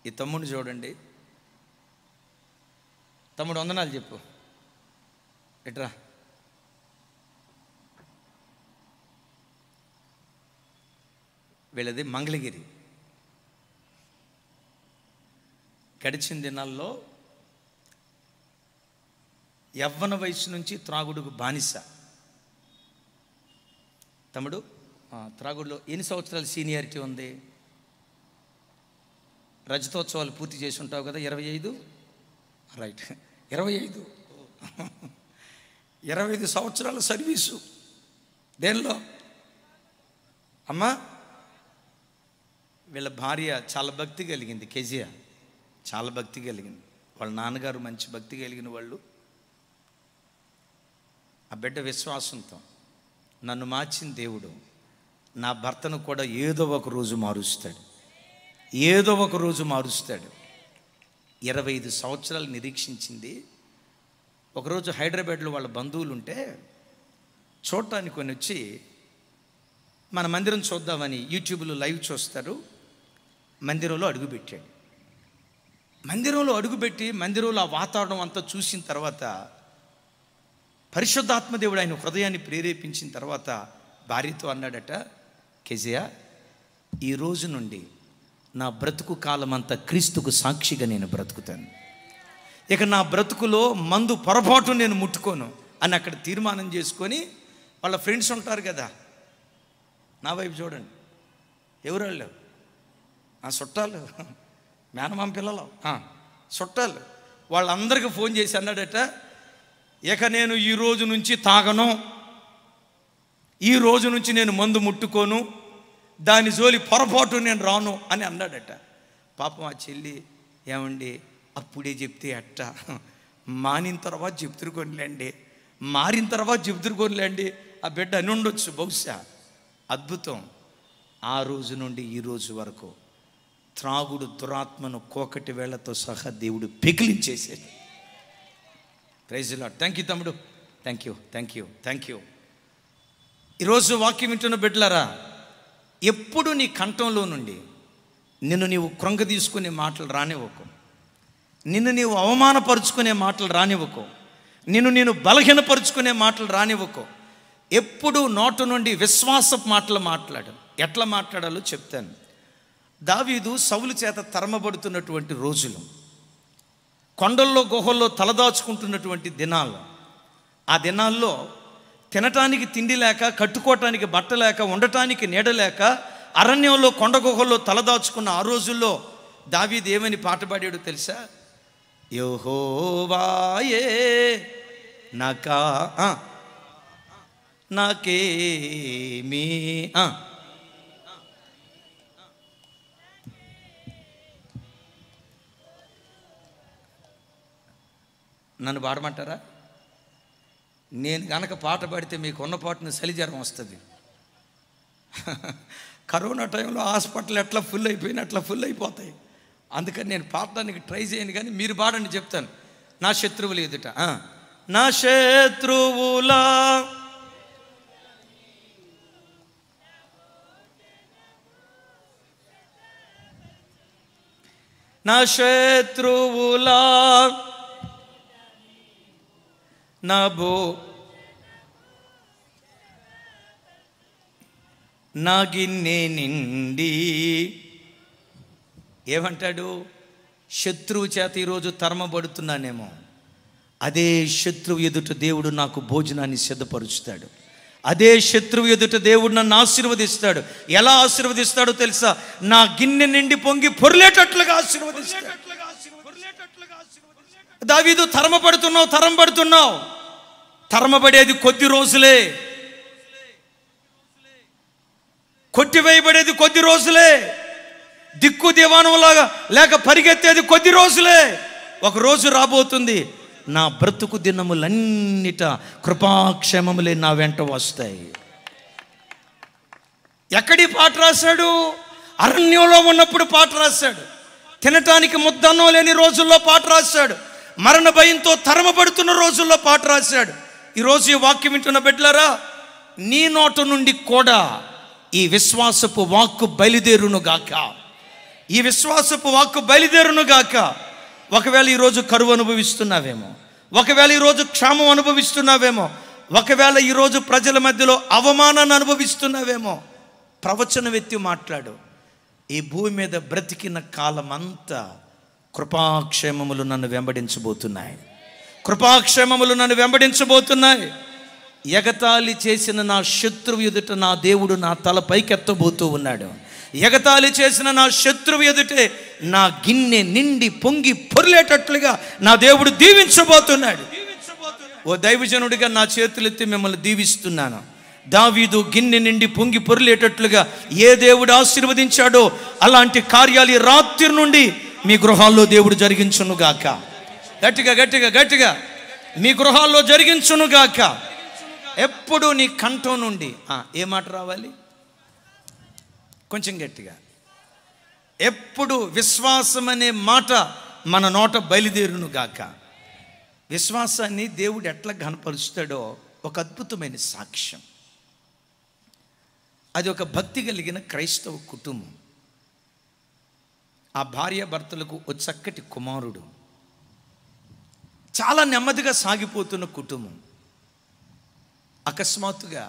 ఈ తమ్ముడిని చూడండి. తమ్ముడు వందనాలు చెప్పు. ఎట్రా వీళ్ళది మంగళగిరి. గడిచిన దినాల్లో యవ్వన వయసు నుంచి త్రాగుడుకు బానిస. తమ్ముడు త్రాగుడులో ఎన్ని సంవత్సరాల సీనియారిటీ ఉంది? రజతోత్సవాలు పూర్తి చేసి ఉంటావు కదా, 25 రైట్, 25 సంవత్సరాల సర్వీసు. దేనిలో అమ్మా? వీళ్ళ భార్య చాలా భక్తి కలిగింది, కెజియా చాలా భక్తి కలిగింది. వాళ్ళ నాన్నగారు మంచి భక్తి కలిగిన వాళ్ళు. ఆ బిడ్డ విశ్వాసంతో నన్ను మార్చిన దేవుడు నా భర్తను కూడా ఏదో ఒక రోజు మారుస్తాడు, ఏదో ఒక రోజు మారుస్తాడు. 25 సంవత్సరాలు నిరీక్షించింది. ఒకరోజు హైదరాబాద్లో వాళ్ళ బంధువులు ఉంటే చూడటానికి కొని వచ్చి మన మందిరం చూద్దామని యూట్యూబ్లో లైవ్ చూస్తారు. మందిరంలో అడుగుపెట్టాడు. మందిరంలో అడుగుపెట్టి మందిరంలో ఆ వాతావరణం అంతా చూసిన తర్వాత పరిశుద్ధాత్మదేవుడు ఆయన హృదయాన్ని ప్రేరేపించిన తర్వాత భార్యతో అన్నాడట, కెజియా, ఈ రోజు నుండి నా బ్రతుకు కాలం అంతా క్రీస్తుకు సాక్షిగా నేను బ్రతుకుతాను. ఇక నా బ్రతుకులో మందు పొరపాటు నేను ముట్టుకోను అని అక్కడ తీర్మానం చేసుకొని వాళ్ళ ఫ్రెండ్స్ ఉంటారు కదా, నా వైపు చూడండి, ఎవరు వాళ్ళు? చుట్టాలు, మేనమామ పిల్లలు, చుట్టాలు, వాళ్ళందరికీ ఫోన్ చేసి అన్నాడట, ఇక నేను ఈ రోజు నుంచి తాగను, ఈ రోజు నుంచి నేను మందు ముట్టుకోను, దాని జోలి పొరపాటు నేను రాను అని అన్నాడట. పాపం ఆ చెల్లి, ఏమండి అప్పుడే చెప్తే అట్ట, మానిన తర్వాత చెప్తురుకోనిలేండి, మారిన తర్వాత చెప్తురుకోనిలేండి, ఆ బిడ్డ అని ఉండొచ్చు బహుశా. అద్భుతం. ఆ రోజు నుండి ఈ రోజు వరకు త్రాగుడు దురాత్మను కోకటి వేళ్లతో సహా దేవుడు పెకిలించేసేది. Praise Lord. థ్యాంక్ యూ తమ్ముడు, థ్యాంక్ యూ. ఈరోజు వాక్యం వింటున్న బిడ్డలారా, ఎప్పుడు నీ కంఠంలో నుండి నిన్ను నీవు కృంగ తీసుకునే మాటలు రానివ్వకు, నిన్ను నీవు అవమానపరుచుకునే మాటలు రానివ్వకు, నిన్ను నేను బలహీనపరుచుకునే మాటలు రానివ్వకు. ఎప్పుడు నోటు నుండి విశ్వాసపు మాటలు మాట్లాడు. ఎట్లా మాట్లాడాలో చెప్తాను. దావీదు సౌలు చేత తరమబడుతున్నటువంటి రోజులు, కొండల్లో గుహల్లో తలదాచుకుంటున్నటువంటి దినాలు, ఆ దినాల్లో తినటానికి తిండి లేక, కట్టుకోవటానికి బట్ట లేక, ఉండటానికి నీడ లేక, అరణ్యంలో కొండ గుహల్లో తలదాచుకున్న ఆ రోజుల్లో దావీదు ఏమని పాట పాడాడో తెలుసా? యెహోవాయే నాకేమీ నన్ను పాడమంటారా? నేను కనుక పాట పాడితే మీకు ఉన్న పాటను చలిజ్వరం వస్తుంది. కరోనా టైంలో హాస్పిటల్ ఎట్లా ఫుల్ అయిపోయినా అట్లా ఫుల్ అయిపోతాయి. అందుకని నేను పాడడానికి ట్రై చేయను, కానీ మీరు పాడండి చెప్తాను. నా శత్రువులు ఎదుట, నా శత్రువులా నా శత్రువులా నా గిన్నె నిండి ఏమంటాడు? శత్రువు చేత ఈరోజు తరమబడుతున్నానేమో, అదే శత్రువు ఎదుట దేవుడు నాకు భోజనాన్ని సిద్ధపరుస్తాడు. అదే శత్రువు ఎదుట దేవుడు నన్ను ఆశీర్వదిస్తాడు. ఎలా ఆశీర్వదిస్తాడో తెలుసా? నా గిన్నె నిండి పొంగి పొర్లేటట్లుగా ఆశీర్వదిస్తాడు. దావీదు తరమబడుతున్నావు. తరమబడేది కొద్ది రోజులే, కొట్టివేయబడేది కొద్ది రోజులే, దిక్కు దివానంలాగా లేక పరిగెత్తేది కొద్ది రోజులే. ఒక రోజు రాబోతుంది, నా బ్రతుకు దినములన్నిట కృపాక్షేమములే నా వెంట వస్తాయి. ఎక్కడి పాట రాశాడు? అరణ్యంలో ఉన్నప్పుడు పాట రాశాడు. తినటానికి ముద్దన్నో లేని రోజుల్లో పాట రాశాడు. మరణ భయంతో తరమబడుతున్న రోజుల్లో పాట రాశాడు. ఈరోజు ఈ వాక్యం వింటున్న బిడ్డలారా, నీ నోట నుండి కూడా ఈ విశ్వాసపు వాక్కు బయలుదేరునుగాక, ఈ విశ్వాసపు వాక్కు బయలుదేరునుగాక. ఒకవేళ ఈరోజు కరువు అనుభవిస్తున్నావేమో, ఒకవేళ ఈరోజు క్షామం అనుభవిస్తున్నావేమో, ఒకవేళ ఈరోజు ప్రజల మధ్యలో అవమానాన్ని అనుభవిస్తున్నావేమో, ప్రవచనం ఎత్తి మాట్లాడు. ఈ భూమి మీద బ్రతికిన కాలమంతా కృపాక్షేమములు నన్ను వెంబడించబోతున్నాయి, కృపాక్షేమములు నన్ను వెంబడించబోతున్నాయి. ఎగతాళి చేసిన నా శత్రువు ఎదుట నా దేవుడు నా తల పైకెత్తబోతూ ఉన్నాడు. ఎగతాళి చేసిన నా శత్రువు ఎదుటే నా గిన్నె నిండి పొంగి పొర్లేటట్లుగా నా దేవుడు దీవించబోతున్నాడు. ఓ దైవజనుడిగా నా చేతులెత్తి మిమ్మల్ని దీవిస్తున్నాను. దావీదు గిన్నె నిండి పొంగి పొర్లేటట్లుగా ఏ దేవుడు ఆశీర్వదించాడో అలాంటి కార్యాలు ఈ రాత్రి నుండి మీ గృహాల్లో దేవుడు జరిగించునుగాక. గట్టిగా గట్టిగా గట్టిగా మీ గృహాల్లో జరిగించునుగాక. ఎప్పుడు నీ కంఠం నుండి ఏ మాట రావాలి? కొంచెం గట్టిగా. ఎప్పుడు విశ్వాసం అనే మాట మన నోట బయలుదేరునుగాక. విశ్వాసాన్ని దేవుడు ఎట్లా కనపరుస్తాడో ఒక అద్భుతమైన సాక్ష్యం. అది ఒక భక్తి కలిగిన క్రైస్తవ కుటుంబం. ఆ భార్యాభర్తలకు ఒక చక్కటి కుమారుడు. చాలా నెమ్మదిగా సాగిపోతున్న కుటుంబం. అకస్మాత్తుగా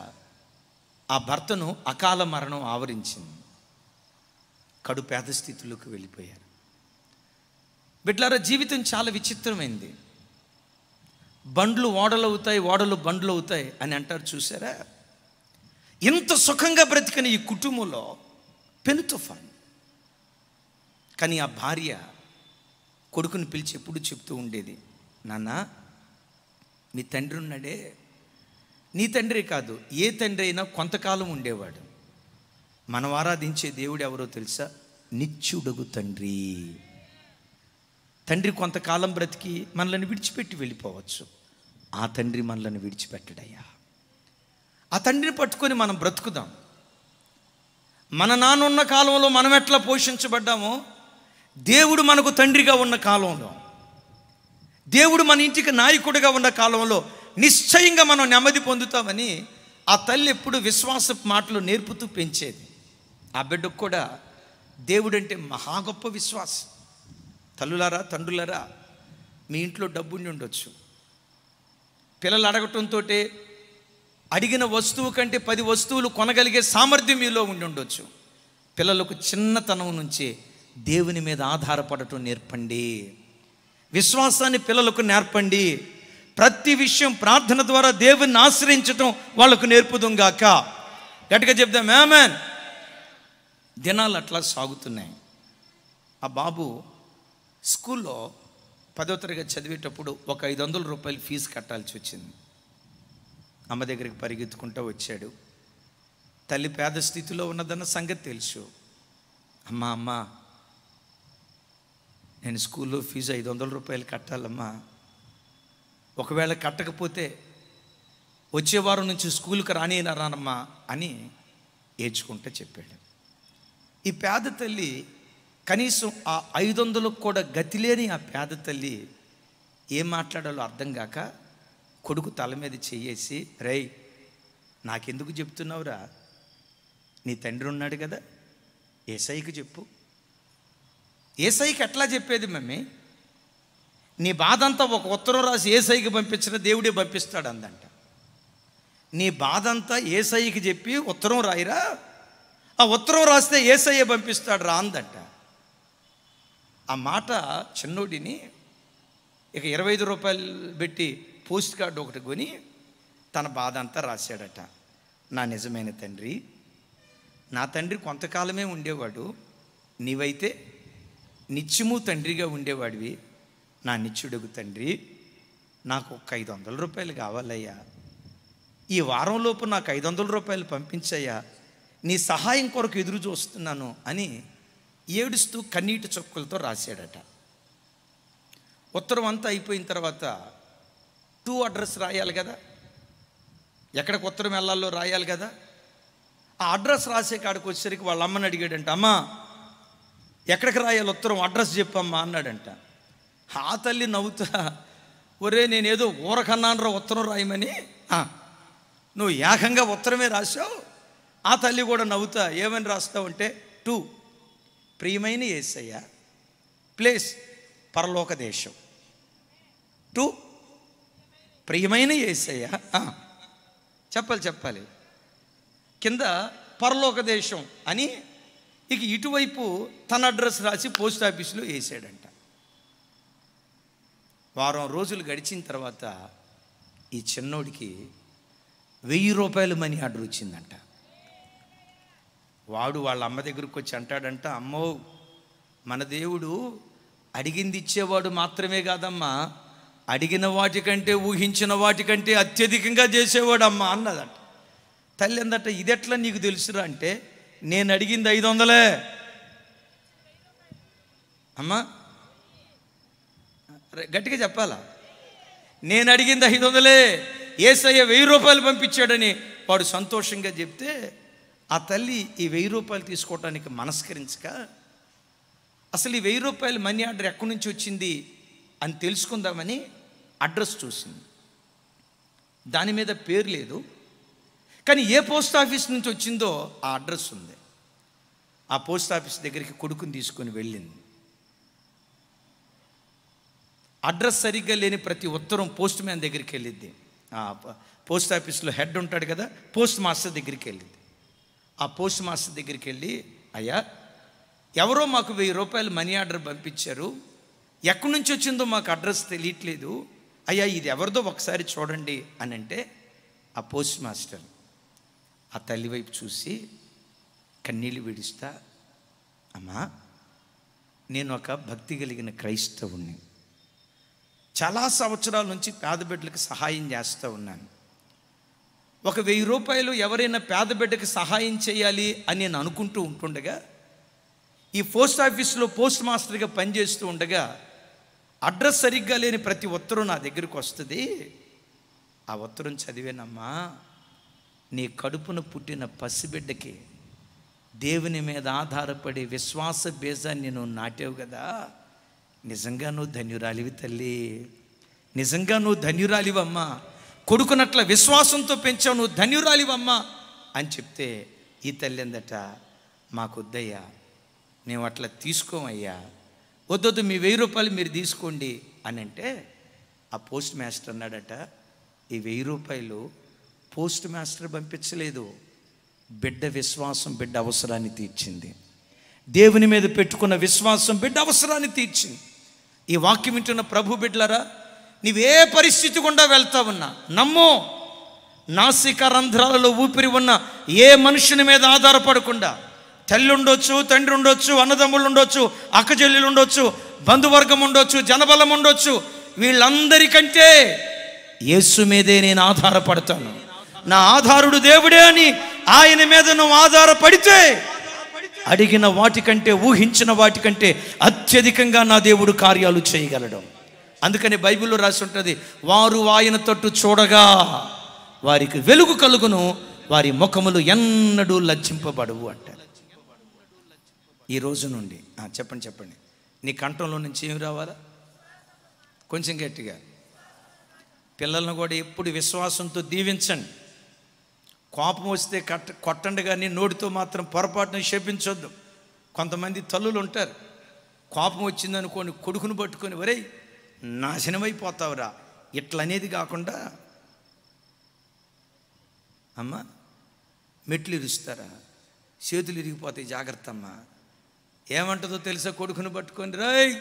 ఆ భర్తను అకాల మరణం ఆవరించింది. కడు పేద స్థితిలోకి వెళ్ళిపోయారు. బిడ్డలారా, జీవితం చాలా విచిత్రమైంది. బండ్లు ఓడలు అవుతాయి, ఓడలు బండ్లు అవుతాయి అని అంటారు చూసారా? ఇంత సుఖంగా బ్రతికిన ఈ కుటుంబంలో పెను తుఫాను. కానీ ఆ భార్య కొడుకుని పిలిచి ఎప్పుడు చెప్తూ ఉండేది, నాన్న మీ తండ్రి ఉన్నాడే, నీ తండ్రి కాదు ఏ తండ్రి అయినా కొంతకాలం ఉండేవాడు. మనం ఆరాధించే దేవుడు ఎవరో తెలుసా? నిత్యుడగు తండ్రి. తండ్రి కొంతకాలం బ్రతికి మనల్ని విడిచిపెట్టి వెళ్ళిపోవచ్చు. ఆ తండ్రి మనల్ని విడిచిపెట్టడయ్యా. ఆ తండ్రిని పట్టుకొని మనం బ్రతుకుదాం. మన నాన్న ఉన్న కాలంలో మనం ఎట్లా పోషించబడ్డామో, దేవుడు మనకు తండ్రిగా ఉన్న కాలంలో, దేవుడు మన ఇంటికి నాయకుడిగా ఉన్న కాలంలో నిశ్చయంగా మనం నెమ్మది పొందుతామని ఆ తల్లి ఎప్పుడు విశ్వాసపు మాటలు నేర్పుతూ పెంచేది. ఆ బిడ్డకు కూడా దేవుడంటే మహా గొప్ప విశ్వాసం. తల్లులారా, తండ్రులారా, మీ ఇంట్లో డబ్బుండి ఉండొచ్చు. పిల్లలు అడగటంతో అడిగిన వస్తువు కంటే 10 వస్తువులు కొనగలిగే సామర్థ్యం మీలో ఉండి ఉండొచ్చు. పిల్లలకు చిన్నతనం నుంచే దేవుని మీద ఆధారపడటం నేర్పండి. విశ్వాసాన్ని పిల్లలకు నేర్పండి. ప్రతి విషయం ప్రార్థన ద్వారా దేవుని ఆశ్రయించటం వాళ్ళకు నేర్పుదుంగాక. గట్టిగా చెప్దాం ఆమేన్. దినాలు అట్లా సాగుతున్నాయి. ఆ బాబు స్కూల్లో 10వ తరగతి చదివేటప్పుడు ఒక 500 రూపాయలు ఫీజు కట్టాల్సి వచ్చింది. అమ్మ దగ్గరికి పరిగెత్తుకుంటూ వచ్చాడు. తల్లి పేద స్థితిలో ఉన్నదన్న సంగతి తెలుసు. అమ్మా నేను స్కూల్లో ఫీజు 500 రూపాయలు కట్టాలమ్మా, ఒకవేళ కట్టకపోతే వచ్చే వారం నుంచి స్కూల్కి రానమ్మా అని ఏడ్చుకుంటూ చెప్పాడు. ఈ పేద తల్లి కనీసం ఆ 500కు కూడా గతి లేని ఆ పేద తల్లి ఏం మాట్లాడాలో అర్థం కాక కొడుకు తల మీద చెయ్యేసి, రేయ్ నాకెందుకు చెప్తున్నావురా, నీ తండ్రి ఉన్నాడు కదా, ఏసైకి చెప్పు. ఏసైకి ఎట్లా చెప్పేది మమ్మీ? నీ బాధ అంతా ఒక ఉత్తరం రాసి ఏసైకి పంపించిన దేవుడే పంపిస్తాడు అందంట. నీ బాధ అంతా ఏసైకి చెప్పి ఉత్తరం రాయిరా, ఆ ఉత్తరం రాస్తే ఏసయ్య పంపిస్తాడు రా అందంట. ఆ మాట చిన్నోడిని ఇక 25 రూపాయలు పెట్టి పోస్ట్ కార్డు ఒకటి కొని తన బాధ అంతా రాశాడట. నా నిజమైన తండ్రి, నా తండ్రి కొంతకాలమే ఉండేవాడు, నీవైతే నిత్యము తండ్రిగా ఉండేవాడివి. నా నిత్యుడుగు తండ్రి, నాకు ఒక 500 రూపాయలు కావాలయ్యా, ఈ వారంలోపు నాకు 500 రూపాయలు పంపించయ్యా, నీ సహాయం కొరకు ఎదురు చూస్తున్నాను అని ఏడుస్తూ కన్నీటి చొక్కులతో రాశాడట. ఉత్తరం అంతా అయిపోయిన తర్వాత టు అడ్రస్ రాయాలి కదా, ఎక్కడికి ఉత్తరం వెళ్ళాలో రాయాలి కదా. ఆ అడ్రస్ రాసే కాడికి వచ్చేసరికి వాళ్ళ అమ్మని అడిగాడంట, అమ్మా ఎక్కడికి రాయాలి ఉత్తరం, అడ్రస్ చెప్పమ్మా అన్నాడంట. ఆ తల్లి నవ్వుతా, ఒరే నేనేదో ఊరకన్నానరా ఉత్తరం రాయమని, నువ్వు ఏకంగా ఉత్తరమే రాసావు. ఆ తల్లి కూడా నవ్వుతా, ఏమని రాస్తావు అంటే, టు ప్రియమైన యేసయ్య ప్లేస్ పరలోక దేశం, టు ప్రియమైన యేసయ్య, చెప్పాలి కింద పరలోక దేశం అని, ఇక ఇటువైపు తన అడ్రస్ రాసి పోస్ట్ ఆఫీసులో వేసాడంట. వారం రోజులు గడిచిన తర్వాత ఈ చిన్నోడికి 1000 రూపాయల మనీ ఆర్డర్ వచ్చిందంట. వాడు వాళ్ళ అమ్మ దగ్గరకు వచ్చి అంటాడంట, అమ్మో మన దేవుడు అడిగింది ఇచ్చేవాడు మాత్రమే కాదమ్మా, అడిగిన వాటికంటే ఊహించిన వాటికంటే అత్యధికంగా చేసేవాడు అమ్మా అన్నదంట. తల్లి అందట, ఇదెట్లా నీకు తెలుసురా అంటే, నేను అడిగింది 500. అమ్మా గట్టిగా చెప్పాలా, నేను అడిగింది 500, యేసయ్య 1000 రూపాయలు పంపించాడని వాడు సంతోషంగా చెప్తే, ఆ తల్లి ఈ 1000 రూపాయలు తీసుకోవటానికి మనస్కరించక, అసలు ఈ 1000 రూపాయలు మనీ ఆర్డర్ ఎక్కడి నుంచి వచ్చింది అని తెలుసుకుందామని అడ్రస్ చూసింది. దాని మీద పేరు లేదు, కానీ ఏ పోస్ట్ ఆఫీస్ నుంచి వచ్చిందో ఆ అడ్రస్ ఉంది. ఆ పోస్ట్ ఆఫీస్ దగ్గరికి కొడుకుని తీసుకొని వెళ్ళింది. అడ్రస్ సరిగ్గా లేని ప్రతి ఉత్తరం పోస్ట్ మ్యాన్ దగ్గరికి వెళ్ళిద్ది. పోస్ట్ ఆఫీస్లో హెడ్ ఉంటాడు కదా, పోస్ట్ మాస్టర్ దగ్గరికి వెళ్ళింది. ఆ పోస్ట్ మాస్టర్ దగ్గరికి వెళ్ళి, అయ్యా ఎవరో మాకు 1000 రూపాయలు మనీ ఆర్డర్ పంపించారు, ఎక్కడి నుంచి వచ్చిందో మాకు అడ్రస్ తెలియట్లేదు, అయ్యా ఇది ఎవరిదో ఒకసారి చూడండి అని అంటే, ఆ పోస్ట్ మాస్టర్ ఆ తల్లి వైపు చూసి కన్నీళ్ళు విడుస్తా, అమ్మా నేను ఒక భక్తి కలిగిన క్రైస్తవుణ్ణి, చాలా సంవత్సరాల నుంచి పేద బిడ్డలకు సహాయం చేస్తూ ఉన్నాను. ఒక 1000 రూపాయలు ఎవరైనా పేద బిడ్డకి సహాయం చేయాలి అని నేను అనుకుంటూ ఉంటుండగా, ఈ పోస్ట్ ఆఫీస్లో పోస్ట్ మాస్టర్గా పనిచేస్తూ ఉండగా అడ్రస్ సరిగ్గా లేని ప్రతి ఉత్తరం నా దగ్గరికి వస్తుంది. ఆ ఉత్తరం చదివేనమ్మా, నీ కడుపున పుట్టిన పసిబిడ్డకి దేవుని మీద ఆధారపడి విశ్వాస బీజాన్ని నువ్వు నాటావు కదా, నిజంగా నువ్వు ధన్యురాలివి తల్లి, నిజంగా నువ్వు ధన్యురాలివమ్మా, కొడుకునట్ల విశ్వాసంతో పెంచావు, నువ్వు ధన్యురాలివమ్మా అని చెప్తే, ఈ తల్లి అందట, మాకొద్దయ్యా, మేము అట్లా తీసుకోమయ్యా, వద్దొద్దు మీ 1000 రూపాయలు మీరు తీసుకోండి అని అంటే, ఆ పోస్ట్ మాస్టర్ అన్నాడట, ఈ 1000 రూపాయలు పోస్ట్ మాస్టర్ పంపించలేదు, బిడ్డ విశ్వాసం బిడ్డ అవసరాన్ని తీర్చింది. దేవుని మీద పెట్టుకున్న విశ్వాసం బిడ్డ అవసరాన్ని తీర్చింది. ఈ వాక్యం వింటున్న ప్రభు బిడ్డలారా, నీవే పరిస్థితి గుండా వెళ్తా ఉన్నా నమ్ము, నాసిక రంధ్రాలలో ఊపిరి ఉన్న ఏ మనుషుని మీద ఆధారపడకుండా, తల్లి ఉండొచ్చు, తండ్రి ఉండొచ్చు, అన్నదమ్ములు ఉండొచ్చు, అక్కచెల్లెలు ఉండొచ్చు, బంధువర్గం ఉండొచ్చు, జనబలం ఉండొచ్చు, వీళ్ళందరికంటే యేసు మీదే నేను ఆధారపడతాను, నా ఆధారుడు దేవుడే అని ఆయన మీద నువ్వు ఆధారపడితే, అడిగిన వాటికంటే ఊహించిన వాటికంటే అత్యధికంగా నా దేవుడు కార్యాలు చేయగలడు. అందుకని బైబిల్లో రాసి ఉంటుంది, వారు ఆయన తట్టు చూడగా వారికి వెలుగు కలుగును, వారి ముఖములు ఎన్నడూ లజ్జింపబడవు అంటారు. ఈ రోజు నుండి చెప్పండి, నీ కంఠంలో నుంచి ఏమి రావాలా? కొంచెం గట్టిగా. పిల్లలను కూడా ఎప్పుడు విశ్వాసంతో దీవించండి. కోపం వస్తే కొట్టండి, కానీ నోటితో మాత్రం పొరపాటును శపించొద్దు. కొంతమంది తల్లులు ఉంటారు, కోపం వచ్చిందనుకోని కొడుకును పట్టుకొని, ఒరేయ్ నాశనమైపోతావురా ఇట్లా అనేది కాకుండా, అమ్మ మెట్లు ఇరుస్తారా, చేతులు ఇరిగిపోతాయి జాగ్రత్త అమ్మా, ఏమంటుందో తెలుసా కొడుకును పట్టుకొని, రేయ్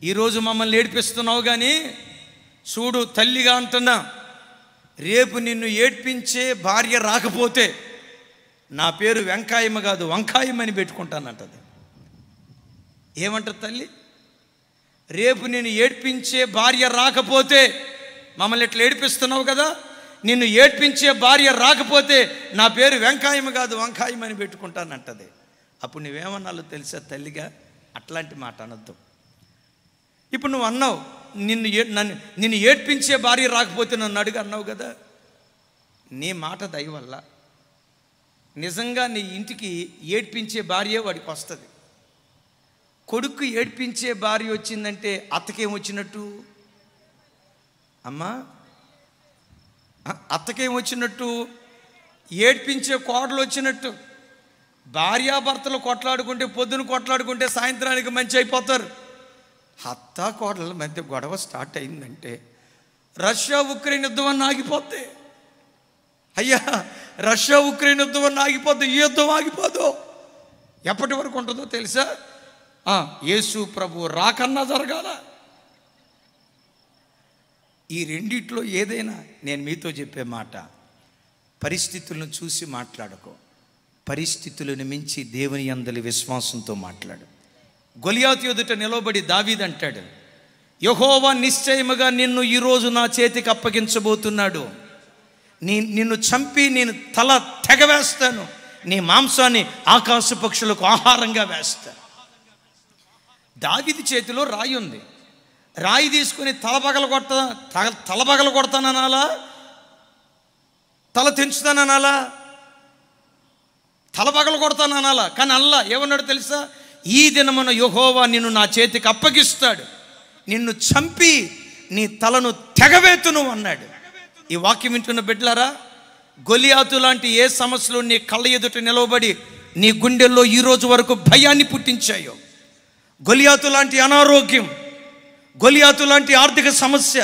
ఈరోజు మమ్మల్ని ఏడిపిస్తున్నావు కానీ చూడు తల్లిగా అంటున్నా, రేపు నిన్ను ఏడ్పించే భార్య రాకపోతే నా పేరు వెంకాయమ్మ కాదు వంకాయమ్మని పెట్టుకుంటానంటది. ఏమంటారు తల్లి? రేపు నేను ఏడ్పించే భార్య రాకపోతే, మమ్మల్ని ఇట్లా ఏడిపిస్తున్నావు కదా, నిన్ను ఏడ్పించే భార్య రాకపోతే నా పేరు వెంకాయమ్మ కాదు వంకాయమ్మని పెట్టుకుంటానంటది. అప్పుడు నువ్వేమన్నాలో తెలుసా తల్లిగా? అట్లాంటి మాట అనొద్దు. ఇప్పుడు నువ్వు అన్నావు, నిన్ను ఏడ్పించే భార్య రాకపోతే నన్ను అడుగు అన్నావు కదా, నీ మాట దయ వల్ల నిజంగా నీ ఇంటికి ఏడ్పించే భార్య వాడికి వస్తుంది. కొడుకు ఏడ్పించే భార్య వచ్చిందంటే అత్తకేమొచ్చినట్టు? అమ్మా అత్తకేమొచ్చినట్టు? ఏడ్పించే కోడలు వచ్చినట్టు. భార్యాభర్తలు కొట్లాడుకుంటే, పొద్దున కొట్లాడుకుంటే సాయంత్రానికి మంచి అయిపోతారు. అత్త కోడల మధ్య గొడవ స్టార్ట్ అయిందంటే రష్యా ఉక్రెయిన్ యుద్ధం అన్న ఆగిపోద్ది. అయ్యా, రష్యా ఉక్రెయిన్ యుద్ధం అన్న ఆగిపోద్ది, ఈ యుద్ధం ఆగిపోదు. ఎప్పటి వరకు ఉంటుందో తెలుసా? యేసు ప్రభు రాకన్నా జరగాల. ఈ రెండిట్లో ఏదైనా, నేను మీతో చెప్పే మాట, పరిస్థితులను చూసి మాట్లాడుకో, పరిస్థితులను మించి దేవుని యందలి విశ్వాసంతో మాట్లాడు. గొలియాతు ఎదుట నిలబడి దావీదు అంటాడు, యెహోవా నిశ్చయముగా నిన్ను ఈరోజు నా చేతికి అప్పగించబోతున్నాడు. నిన్ను చంపి నేను తల తెగవేస్తాను, నీ మాంసాన్ని ఆకాశ పక్షులకు ఆహారంగా వేస్తాను. దావీదు చేతిలో రాయి ఉంది. రాయి తీసుకుని తల పగల కొడతాననాలా, తల తెంచుతాననాలా, తల పగల కొడతాననాలా? కానీ అల్లా ఏమన్నాడు తెలుసా? ఈ దినమున యెహోవా నిన్ను నా చేతికి అప్పగిస్తాడు, నిన్ను చంపి నీ తలను తెగవేతును అన్నాడు. ఈ వాక్యం వింటున్న బిడ్డలారా, గొలియాతు లాంటి ఏ సమస్యలు నీ కళ్ళ ఎదుట నిలవబడి నీ గుండెల్లో ఈరోజు వరకు భయాన్ని పుట్టించాయో, గొలియాతు లాంటి అనారోగ్యం, గొలియాతు లాంటి ఆర్థిక సమస్య,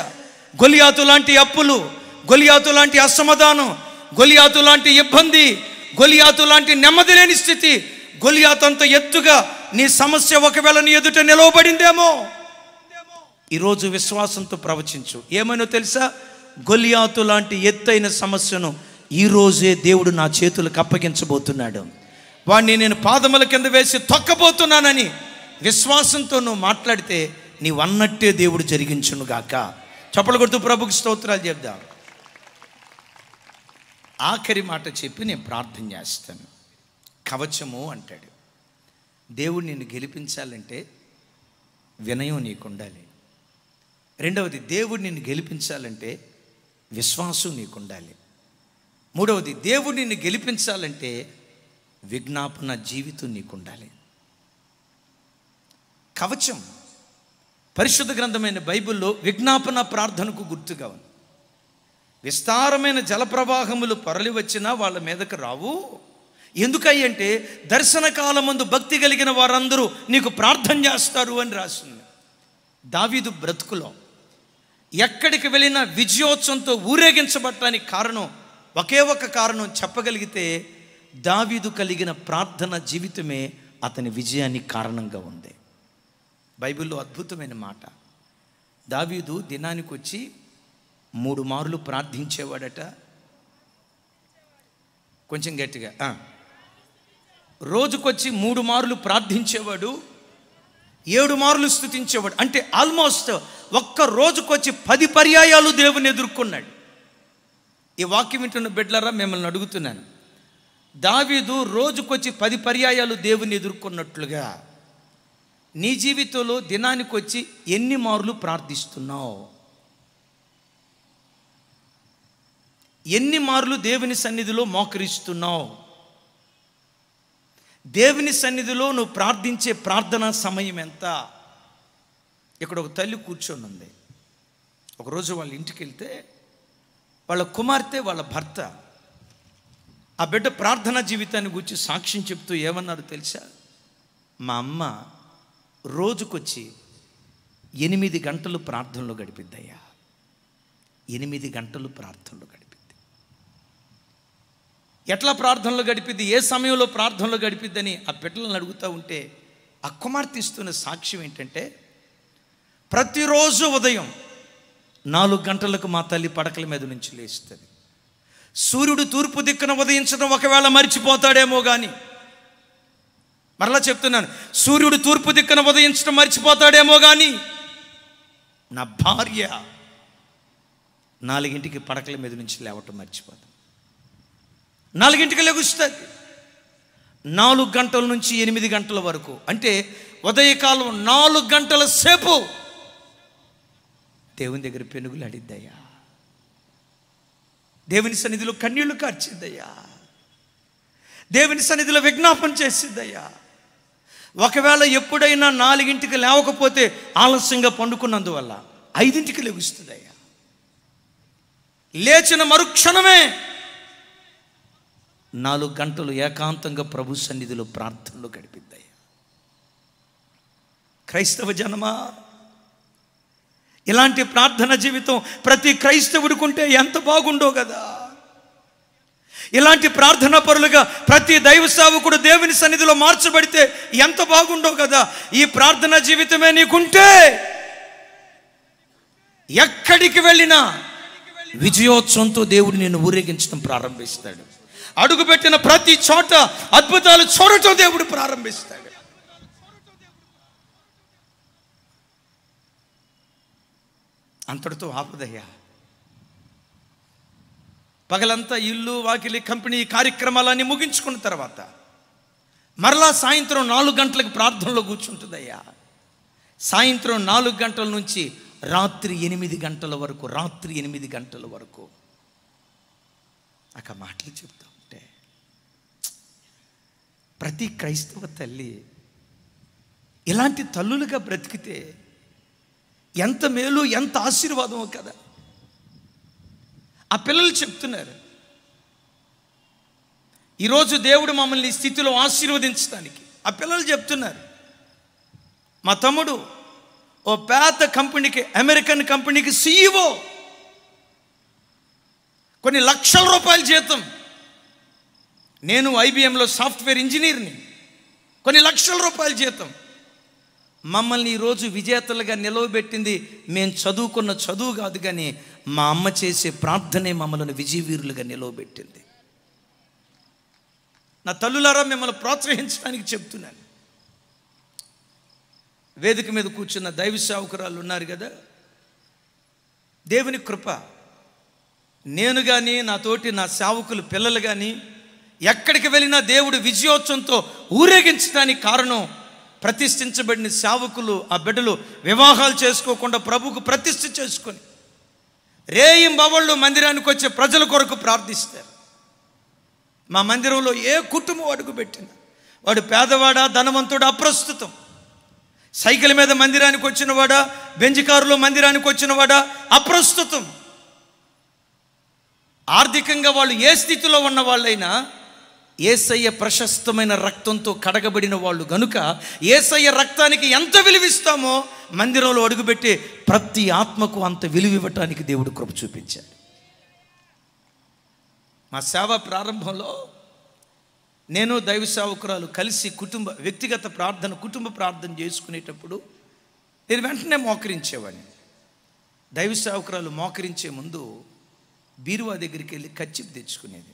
గొలియాతు లాంటి అప్పులు, గొలియాతు లాంటి అసమాధానం, గొలియాతు లాంటి ఇబ్బంది, గొలియాతు లాంటి నెమ్మది లేని స్థితి, గొలియాతు అంత ఎత్తుగా నీ సమస్య ఒకవేళ నీ ఎదుట నిలవబడిందేమో, ఈరోజు విశ్వాసంతో ప్రవచించు. ఏమైనా తెలుసా? గొలియాతు లాంటి ఎత్తైన సమస్యను ఈరోజే దేవుడు నా చేతులకు అప్పగించబోతున్నాడు. వాడిని నేను పాదముల కింద వేసి తొక్కబోతున్నానని విశ్వాసంతో నువ్వు మాట్లాడితే నీవన్నట్టే దేవుడు జరిగించునుగాక. చప్పలు కొడుతూ ప్రభుకి స్తోత్రాలు చెప్దాం. ఆఖరి మాట చెప్పి నేను ప్రార్థన చేస్తాను. కవచము అంటాడు. దేవుడు నిన్ను గెలిపించాలంటే వినయం నీకు ఉండాలి. రెండవది, దేవుడు నిన్ను గెలిపించాలంటే విశ్వాసం నీకు ఉండాలి. మూడవది, దేవుడు నిన్ను గెలిపించాలంటే విజ్ఞాపన జీవితం నీకు ఉండాలి. కవచం పరిశుద్ధ గ్రంథమైన బైబిల్లో విజ్ఞాపన ప్రార్థనకు గుర్తుగా ఉంది. విస్తారమైన జలప్రవాహములు పొరలి వచ్చినా వాళ్ళ మీదకు రావు. ఎందుకంటే దర్శన కాలమందు భక్తి కలిగిన వారందరూ నీకు ప్రార్థన చేస్తారు అని రాసింది. దావీదు బ్రతుకులో ఎక్కడికి వెళ్ళినా విజయోత్సవంతో ఊరేగించబడటానికి కారణం, ఒకే ఒక కారణం చెప్పగలిగితే దావీదు కలిగిన ప్రార్థన జీవితమే అతని విజయానికి కారణంగా ఉంది. బైబిల్లో అద్భుతమైన మాట, దావీదు దినానికి వచ్చి 3 మార్లు ప్రార్థించేవాడట. కొంచెం గట్టిగా, రోజుకొచ్చి 3 మార్లు ప్రార్థించేవాడు, 7 మార్లు స్తుతించేవాడు. అంటే ఆల్మోస్ట్ ఒక్క రోజుకొచ్చి 10 పర్యాయాలు దేవుని ఎదుర్కొన్నాడు. ఈ వాక్యం వింటున్న బిడ్డలారా, మిమ్మల్ని అడుగుతున్నాను, దావీదు రోజుకొచ్చి 10 పర్యాయాలు దేవుని ఎదుర్కొన్నట్లుగా నీ జీవితంలో దినానికి వచ్చి ఎన్ని మార్లు ప్రార్థిస్తున్నావు? ఎన్ని మార్లు దేవుని సన్నిధిలో మోకరిస్తున్నావు? దేవుని సన్నిధిలో నువ్వు ప్రార్థించే ప్రార్థనా సమయం ఎంత? ఇక్కడ ఒక తల్లి కూర్చొని ఉంది. ఒకరోజు వాళ్ళ ఇంటికి వెళ్తే వాళ్ళ కుమార్తె, వాళ్ళ భర్త, ఆ బిడ్డ ప్రార్థనా జీవితాన్ని గురించి సాక్ష్యం చెప్తూ ఏమన్నారు తెలుసా? మా అమ్మ రోజుకొచ్చి 8 గంటలు ప్రార్థనలో గడిపిద్దయ్యా. 8 గంటలు ప్రార్థనలో గడిపిద్ది. ఎట్లా ప్రార్థనలో గడిపిద్ది, ఏ సమయంలో ప్రార్థనలో గడిపిద్దని ఆ బిడ్డలను అడుగుతూ ఉంటే ఆ కుమార్తె ఇస్తున్న సాక్ష్యం ఏంటంటే, ప్రతిరోజు ఉదయం 4 గంటలకు మా తల్లి పడకల మీద నుంచి లేస్తుంది. సూర్యుడు తూర్పు దిక్కున ఉదయించడం ఒకవేళ మర్చిపోతాడేమో కానీ, మరలా చెప్తున్నాను, సూర్యుడు తూర్పు దిక్కున ఉదయించడం మర్చిపోతాడేమో కానీ నా భార్య 4 పడకల మీద నుంచి లేవటం మర్చిపోతాం. 4 లెగుస్తుంది. 4 గంటల నుంచి 8 గంటల వరకు, అంటే ఉదయకాలం 4 గంటల సేపు దేవుని దగ్గర పెనుగులు అడిద్దయ్యా. దేవుని సన్నిధిలో కన్నీళ్లు కార్చిద్దయ్యా. దేవుని సన్నిధిలో విజ్ఞాపన చేసిద్దయ్యా. ఒకవేళ ఎప్పుడైనా 4 లేవకపోతే ఆలస్యంగా పండుకున్నందువల్ల 5 లెగుస్తుందయ్యా. లేచిన మరుక్షణమే 4 గంటలు ఏకాంతంగా ప్రభు సన్నిధిలో ప్రార్థనలో గడిపిద్దయ్యా. క్రైస్తవ జనమా, ఇలాంటి ప్రార్థన జీవితం ప్రతి క్రైస్తవుడికి ఉంటే ఎంత బాగుండో కదా. ఇలాంటి ప్రార్థనా పరులుగా ప్రతి దైవ సేవకుడు దేవుని సన్నిధిలో మార్చబడితే ఎంత బాగుండో కదా. ఈ ప్రార్థనా జీవితమే నీకుంటే ఎక్కడికి వెళ్ళినా విజయోత్సవంతో దేవుడు నిన్ను ఊరేగించడం ప్రారంభిస్తాడు. అడుగుపెట్టిన ప్రతి చోట అద్భుతాలు చూడటం దేవుడు ప్రారంభిస్తాడు. అంతటితో ఆపదయ్యా. పగలంతా ఇల్లు వాకిలి కంపెనీ కార్యక్రమాలన్నీ ముగించుకున్న తర్వాత మరలా సాయంత్రం 4 గంటలకు ప్రార్థనలో కూర్చుంటుందయ్యా. సాయంత్రం 4 గంటల నుంచి రాత్రి 8 గంటల వరకు ఆ మాటలు చెప్తా ఉంటే ప్రతి క్రైస్తవ తల్లి ఇలాంటి తల్లులుగా బ్రతికితే ఎంత మేలు, ఎంత ఆశీర్వాదమో కదా. ఆ పిల్లలు చెప్తున్నారు, ఈరోజు దేవుడు మమ్మల్ని ఈ స్థితిలో ఆశీర్వదించడానికి. ఆ పిల్లలు చెప్తున్నారు, మా తమ్ముడు ఓ పెద్ద కంపెనీకి, అమెరికన్ కంపెనీకి CEO, కొన్ని లక్షల రూపాయల జీతం. నేను IBMలో సాఫ్ట్వేర్ ఇంజనీర్ని, కొన్ని లక్షల రూపాయల జీతం. మమ్మల్ని ఈరోజు విజేతలుగా నిలవబెట్టింది మేము చదువుకున్న చదువు కాదు, కానీ మా అమ్మ చేసే ప్రార్థనే మమ్మల్ని విజయవీరులుగా నిలవబెట్టింది. నా తల్లులారా, మిమ్మల్ని ప్రోత్సహించడానికి చెప్తున్నాను. వేదిక మీద కూర్చున్న దైవ సేవకురాలు ఉన్నారు కదా, దేవుని కృప, నేను కానీ నాతోటి నా సేవకులు పిల్లలు కానీ ఎక్కడికి వెళ్ళినా దేవుడు విజయోత్సవంతో ఊరేగించడానికి కారణం ప్రతిష్ఠించబడిన సేవకులు, ఆ బిడ్డలు వివాహాలు చేసుకోకుండా ప్రభువుకు ప్రతిష్ఠ చేసుకొని రేయింబవళ్ళు మందిరానికి వచ్చే ప్రజల కొరకు ప్రార్థిస్తారు. మా మందిరంలో ఏ కుటుంబం అడుగుపెట్టినా, వాడు పేదవాడా ధనవంతుడా అప్రస్తుతం, సైకిల్ మీద మందిరానికి వచ్చినవాడా బెంజ్ కారులో మందిరానికి వచ్చినవాడా అప్రస్తుతం, ఆర్థికంగా వాళ్ళు ఏ స్థితిలో ఉన్న వాళ్ళైనా యేసయ్య ప్రశస్తమైన రక్తంతో కడగబడిన వాళ్ళు గనుక యేసయ్య రక్తానికి ఎంత విలువిస్తామో మందిరంలో అడుగుపెట్టి ప్రతి ఆత్మకు అంత విలువ ఇవ్వటానికి దేవుడు కృప చూపించాడు. మా సేవ ప్రారంభంలో నేను దైవ సేవకురాలు కలిసి వ్యక్తిగత ప్రార్థన, కుటుంబ ప్రార్థన చేసుకునేటప్పుడు నేను వెంటనే మోకరించేవాడిని. దైవ సేవకురాలు మోకరించే ముందు బీరువా దగ్గరికి వెళ్ళి కచ్చిప్ తెచ్చుకునేది.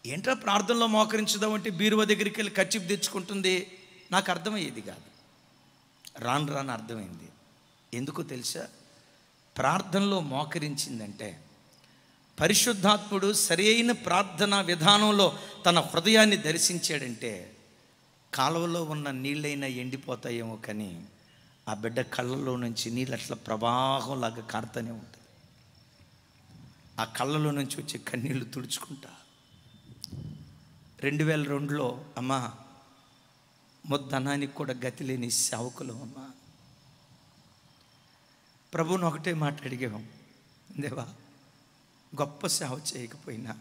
ఏంట్రా ప్రార్థనలో మోకరించుదామంటే బీరువా దగ్గరికి వెళ్ళి కచ్చిప్ తెచ్చుకుంటుంది, నాకు అర్థమయ్యేది కాదు. రాను అర్థమైంది. ఎందుకో తెలుసా? ప్రార్థనలో మోకరించిందంటే పరిశుద్ధాత్ముడు సరి అయిన ప్రార్థనా విధానంలో తన హృదయాన్ని దర్శించాడంటే కాలువలో ఉన్న నీళ్ళైనా ఎండిపోతాయేమో, కానీ ఆ బిడ్డ కళ్ళలో నుంచి నీళ్ళు అట్లా ప్రవాహంలాగా కారుతూనే ఉంటుంది. ఆ కళ్ళలో నుంచి వచ్చే కన్నీళ్లు తుడుచుకుంటా 2002లో అమ్మా ముద్దనానికి కూడా గతి లేని సేవకులు అమ్మా, ప్రభువుని ఒకటే మాట అడిగాము, దేవా గొప్ప సేవ చేయకపోయినా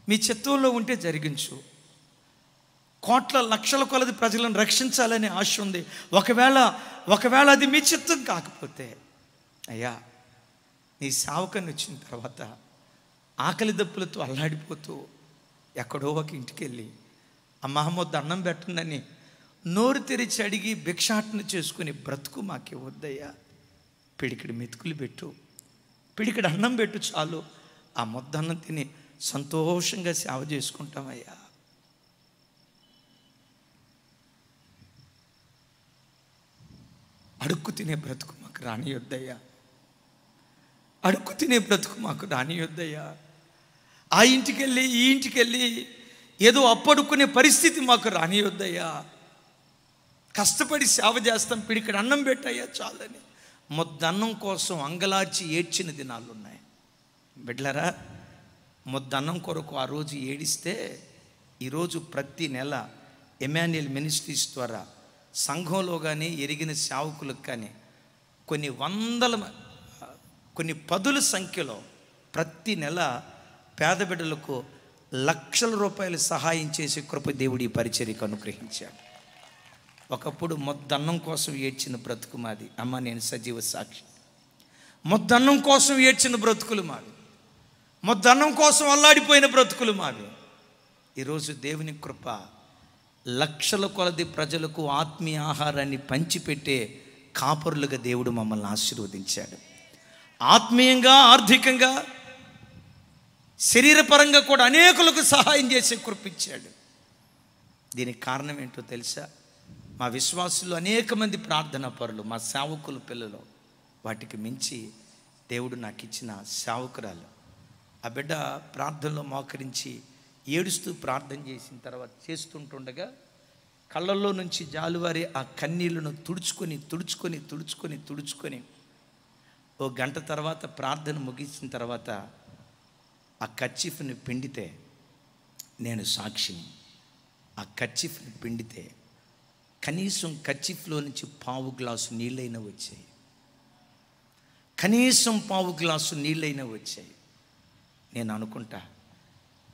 మీ చిత్తంలో ఉంటే జరిగించు, కోట్ల లక్షల కొలది ప్రజలను రక్షించాలనే ఆశ ఉంది. ఒకవేళ అది మీ చిత్తం కాకపోతే అయ్యా నీ సేవకుని వచ్చిన తర్వాత ఆకలి దప్పులతో అల్లాడిపోతూ ఎక్కడో ఒక ఇంటికి వెళ్ళి అమ్మ మొద్దు అన్నం పెట్టండి నోరు తెరిచి అడిగి భిక్షాటన చేసుకుని బ్రతుకు మాకే వద్దయ్యా, పిడికిడి మెతుకులు పెట్టు, పిడికిడి అన్నం పెట్టు చాలు, ఆ ముద్ద అన్నం తిని సంతోషంగా సేవ చేసుకుంటామయ్యా. అడుక్కు తినే బ్రతుకు మాకు రానియొద్దయ్యా, అడుక్కు తినే బ్రతుకు మాకు రానియొద్దయ్యా. ఆ ఇంటికి వెళ్ళి ఈ ఇంటికి వెళ్ళి ఏదో అప్పడుకునే పరిస్థితి మాకు రానియొద్దయ్యా. కష్టపడి సేవ చేస్తాం, పిడికిడి అన్నం పెట్టయ్యా చాలని ముద్దన్నం కోసం అంగలార్చి ఏడ్చిన దినాలు ఉన్నాయి. బిడ్డలారా, ముద్దన్నం కొరకు ఆ రోజు ఏడిస్తే ఈరోజు ప్రతి నెల ఎమాన్యుయల్ మినిస్ట్రీస్ ద్వారా సంఘంలో కానీ ఎరిగిన సేవకులకు కానీ కొన్ని పదుల సంఖ్యలో ప్రతి నెల పేద బిడ్డలకు లక్షల రూపాయలు సహాయం చేసే కృప దేవుడి పరిచర్యకు అనుగ్రహించాడు. ఒకప్పుడు మొద్దన్నం కోసం ఏడ్చిన బ్రతుకు మాది. అమ్మ, నేను సజీవ సాక్షి. మొద్దన్నం కోసం ఏడ్చిన బ్రతుకులు మావి. మొద్దన్నం కోసం అల్లాడిపోయిన బ్రతుకులు మావి. ఈరోజు దేవుని కృప, లక్షల కొలది ప్రజలకు ఆత్మీయ ఆహారాన్ని పంచిపెట్టే కాపరులుగా దేవుడు మమ్మల్ని ఆశీర్వదించాడు. ఆత్మీయంగా, ఆర్థికంగా, శరీరపరంగా కూడా అనేకులకు సహాయం చేసే కృపించాడు. దీనికి కారణం ఏంటో తెలుసా? మా విశ్వాసులు అనేక మంది ప్రార్థనా పరులు, మా సేవకుల పిల్లలు. వాటికి మించి దేవుడు నాకు ఇచ్చిన సేవకురాలు. ఆ బిడ్డ ప్రార్థనలో మోకరించి ఏడుస్తూ ప్రార్థన చేసిన తర్వాత చేస్తుంటుండగా కళ్ళల్లో నుంచి జాలువారి ఆ కన్నీళ్లను తుడుచుకొని ఓ గంట తర్వాత ప్రార్థన ముగిసిన తర్వాత ఆ కర్చీఫ్ని పిండితే, నేను సాక్షిని, ఆ కర్చీఫ్ని పిండితే కనీసం కర్చీఫ్లో నుంచి పావు గ్లాసు నీళ్ళైనా వచ్చాయి. కనీసం పావు గ్లాసు నీళ్ళైనా వచ్చాయి. నేను అనుకుంటా,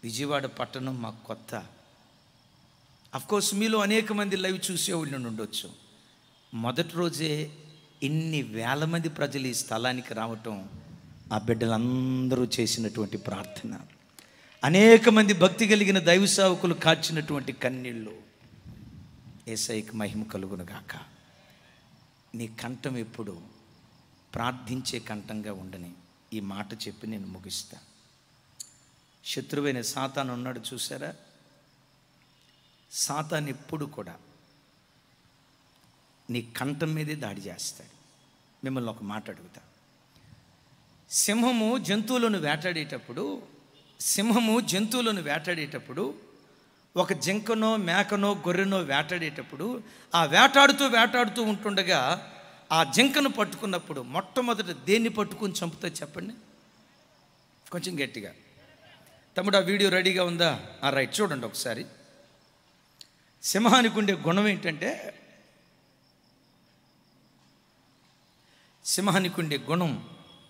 విజయవాడ పట్టణం మాకు కొత్త. అఫ్కోర్స్ మీలో అనేక మంది లైవ్ చూసేవాళ్ళు ఉండొచ్చు. మొదటి రోజే ఇన్ని వేల మంది ప్రజలు ఈ స్థలానికి రావటం ఆ బిడ్డలందరూ చేసినటువంటి ప్రార్థన, అనేక మంది భక్తి కలిగిన దైవ సేవకులు కార్చినటువంటి కన్నీళ్ళు. యేసయ్యకి మహిమ కలుగునుగాక. నీ కంఠం ఎప్పుడు ప్రార్థించే కంఠంగా ఉండని ఈ మాట చెప్పి నేను ముగిస్తా. శత్రువైన సాతాను ఉన్నాడు చూసారా? సాతాను ఎప్పుడు కూడా నీ కంఠం మీదే దాడి చేస్తాడు. మిమ్మల్ని ఒక మాట అడుగుతా. సింహము జంతువులను వేటాడేటప్పుడు ఒక జింకనో మేకనో గొర్రెనో వేటాడేటప్పుడు ఆ వేటాడుతూ ఉంటుండగా ఆ జింకను పట్టుకున్నప్పుడు మొట్టమొదట దేన్ని పట్టుకుని చంపుతా చెప్పండి? కొంచెం గట్టిగా. తమ్ముడు, ఆ వీడియో రెడీగా ఉందా? రైట్, చూడండి ఒకసారి. సింహానికి ఉండే గుణం ఏంటంటే,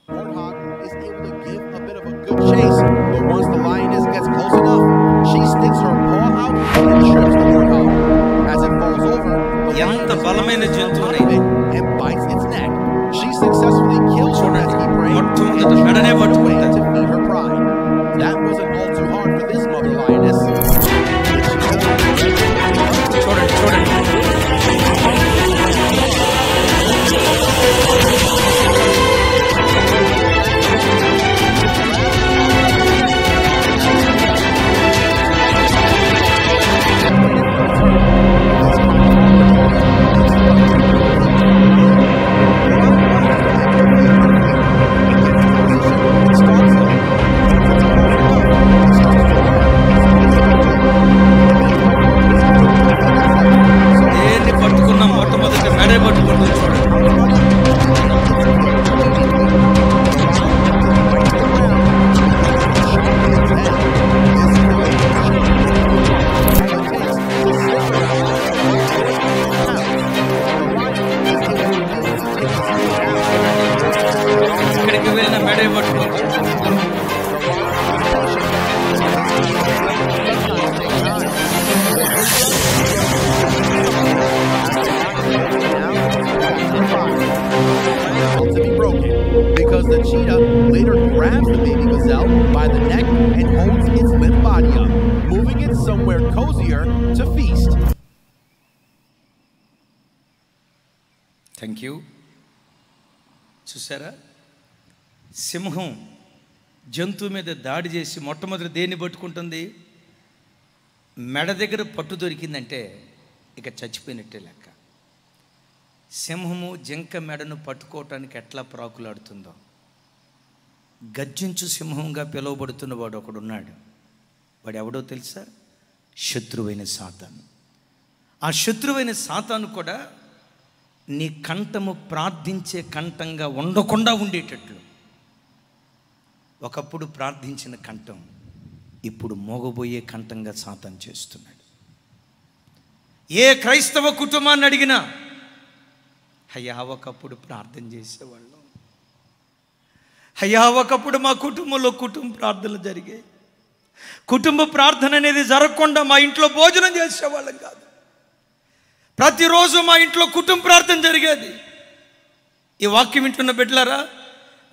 Warthog is able to give a bit of a good chase, but once the lioness gets close enough, she sticks her paw out and trips the warthog. As it falls over, the ఎంత lioness బలమైన grabs జంతువుని onto it and bites its neck. She successfully kills her pesky prey మొట్టమొదట and మెడనే tries away పట్టుకుంటాడు. to feed her pride. That wasn't all too hard for this mother lioness. చూడండి. దేన్ని పట్టుకున్నా మొట్టమొదట మెడే పట్టుకుంటుంది. చూడండి. ఎక్కడికి వెళ్ళిన మెడే పట్టుకుంటుంది. To be broken because the cheetah later grabs the baby gazelle by the neck and holds its limp body up, moving it somewhere cozier to feast. Thank you. చూసారా? సింహం జంతువు మీద దాడి చేసి మొట్టమొదటి దేన్ని పట్టుకుంటుంది? మెడ దగ్గర పట్టు దొరికిందంటే ఇక చచ్చిపోయినట్టే లెక్క. సింహము జింక మెడను పట్టుకోవటానికి ఎట్లా ప్రాకులాడుతుందో, గర్జించు సింహంగా పిలువబడుతున్న వాడు ఒకడున్నాడు. వాడు ఎవడో తెలుసా? శత్రువైన సాతాను. ఆ శత్రువైన సాతాను కూడా నీ కంఠము ప్రార్థించే కంఠంగా ఉండకుండా ఉండేటట్లు, ఒకప్పుడు ప్రార్థించిన కంఠం ఇప్పుడు మోగబోయే కంఠంగా సాతాను చేస్తున్నాడు. ఏ క్రైస్తవ కుటుంబాన్ని అడిగినా, అయ్యా ఒకప్పుడు ప్రార్థన చేసేవాళ్ళం, అయ్యా ఒకప్పుడు మా కుటుంబంలో కుటుంబ ప్రార్థనలు జరిగాయి, కుటుంబ ప్రార్థన అనేది జరగకుండా మా ఇంట్లో భోజనం చేసేవాళ్ళం కాదు, ప్రతిరోజు మా ఇంట్లో కుటుంబ ప్రార్థన జరిగేది. ఈ వాక్యం వింటున్న బిడ్డలారా,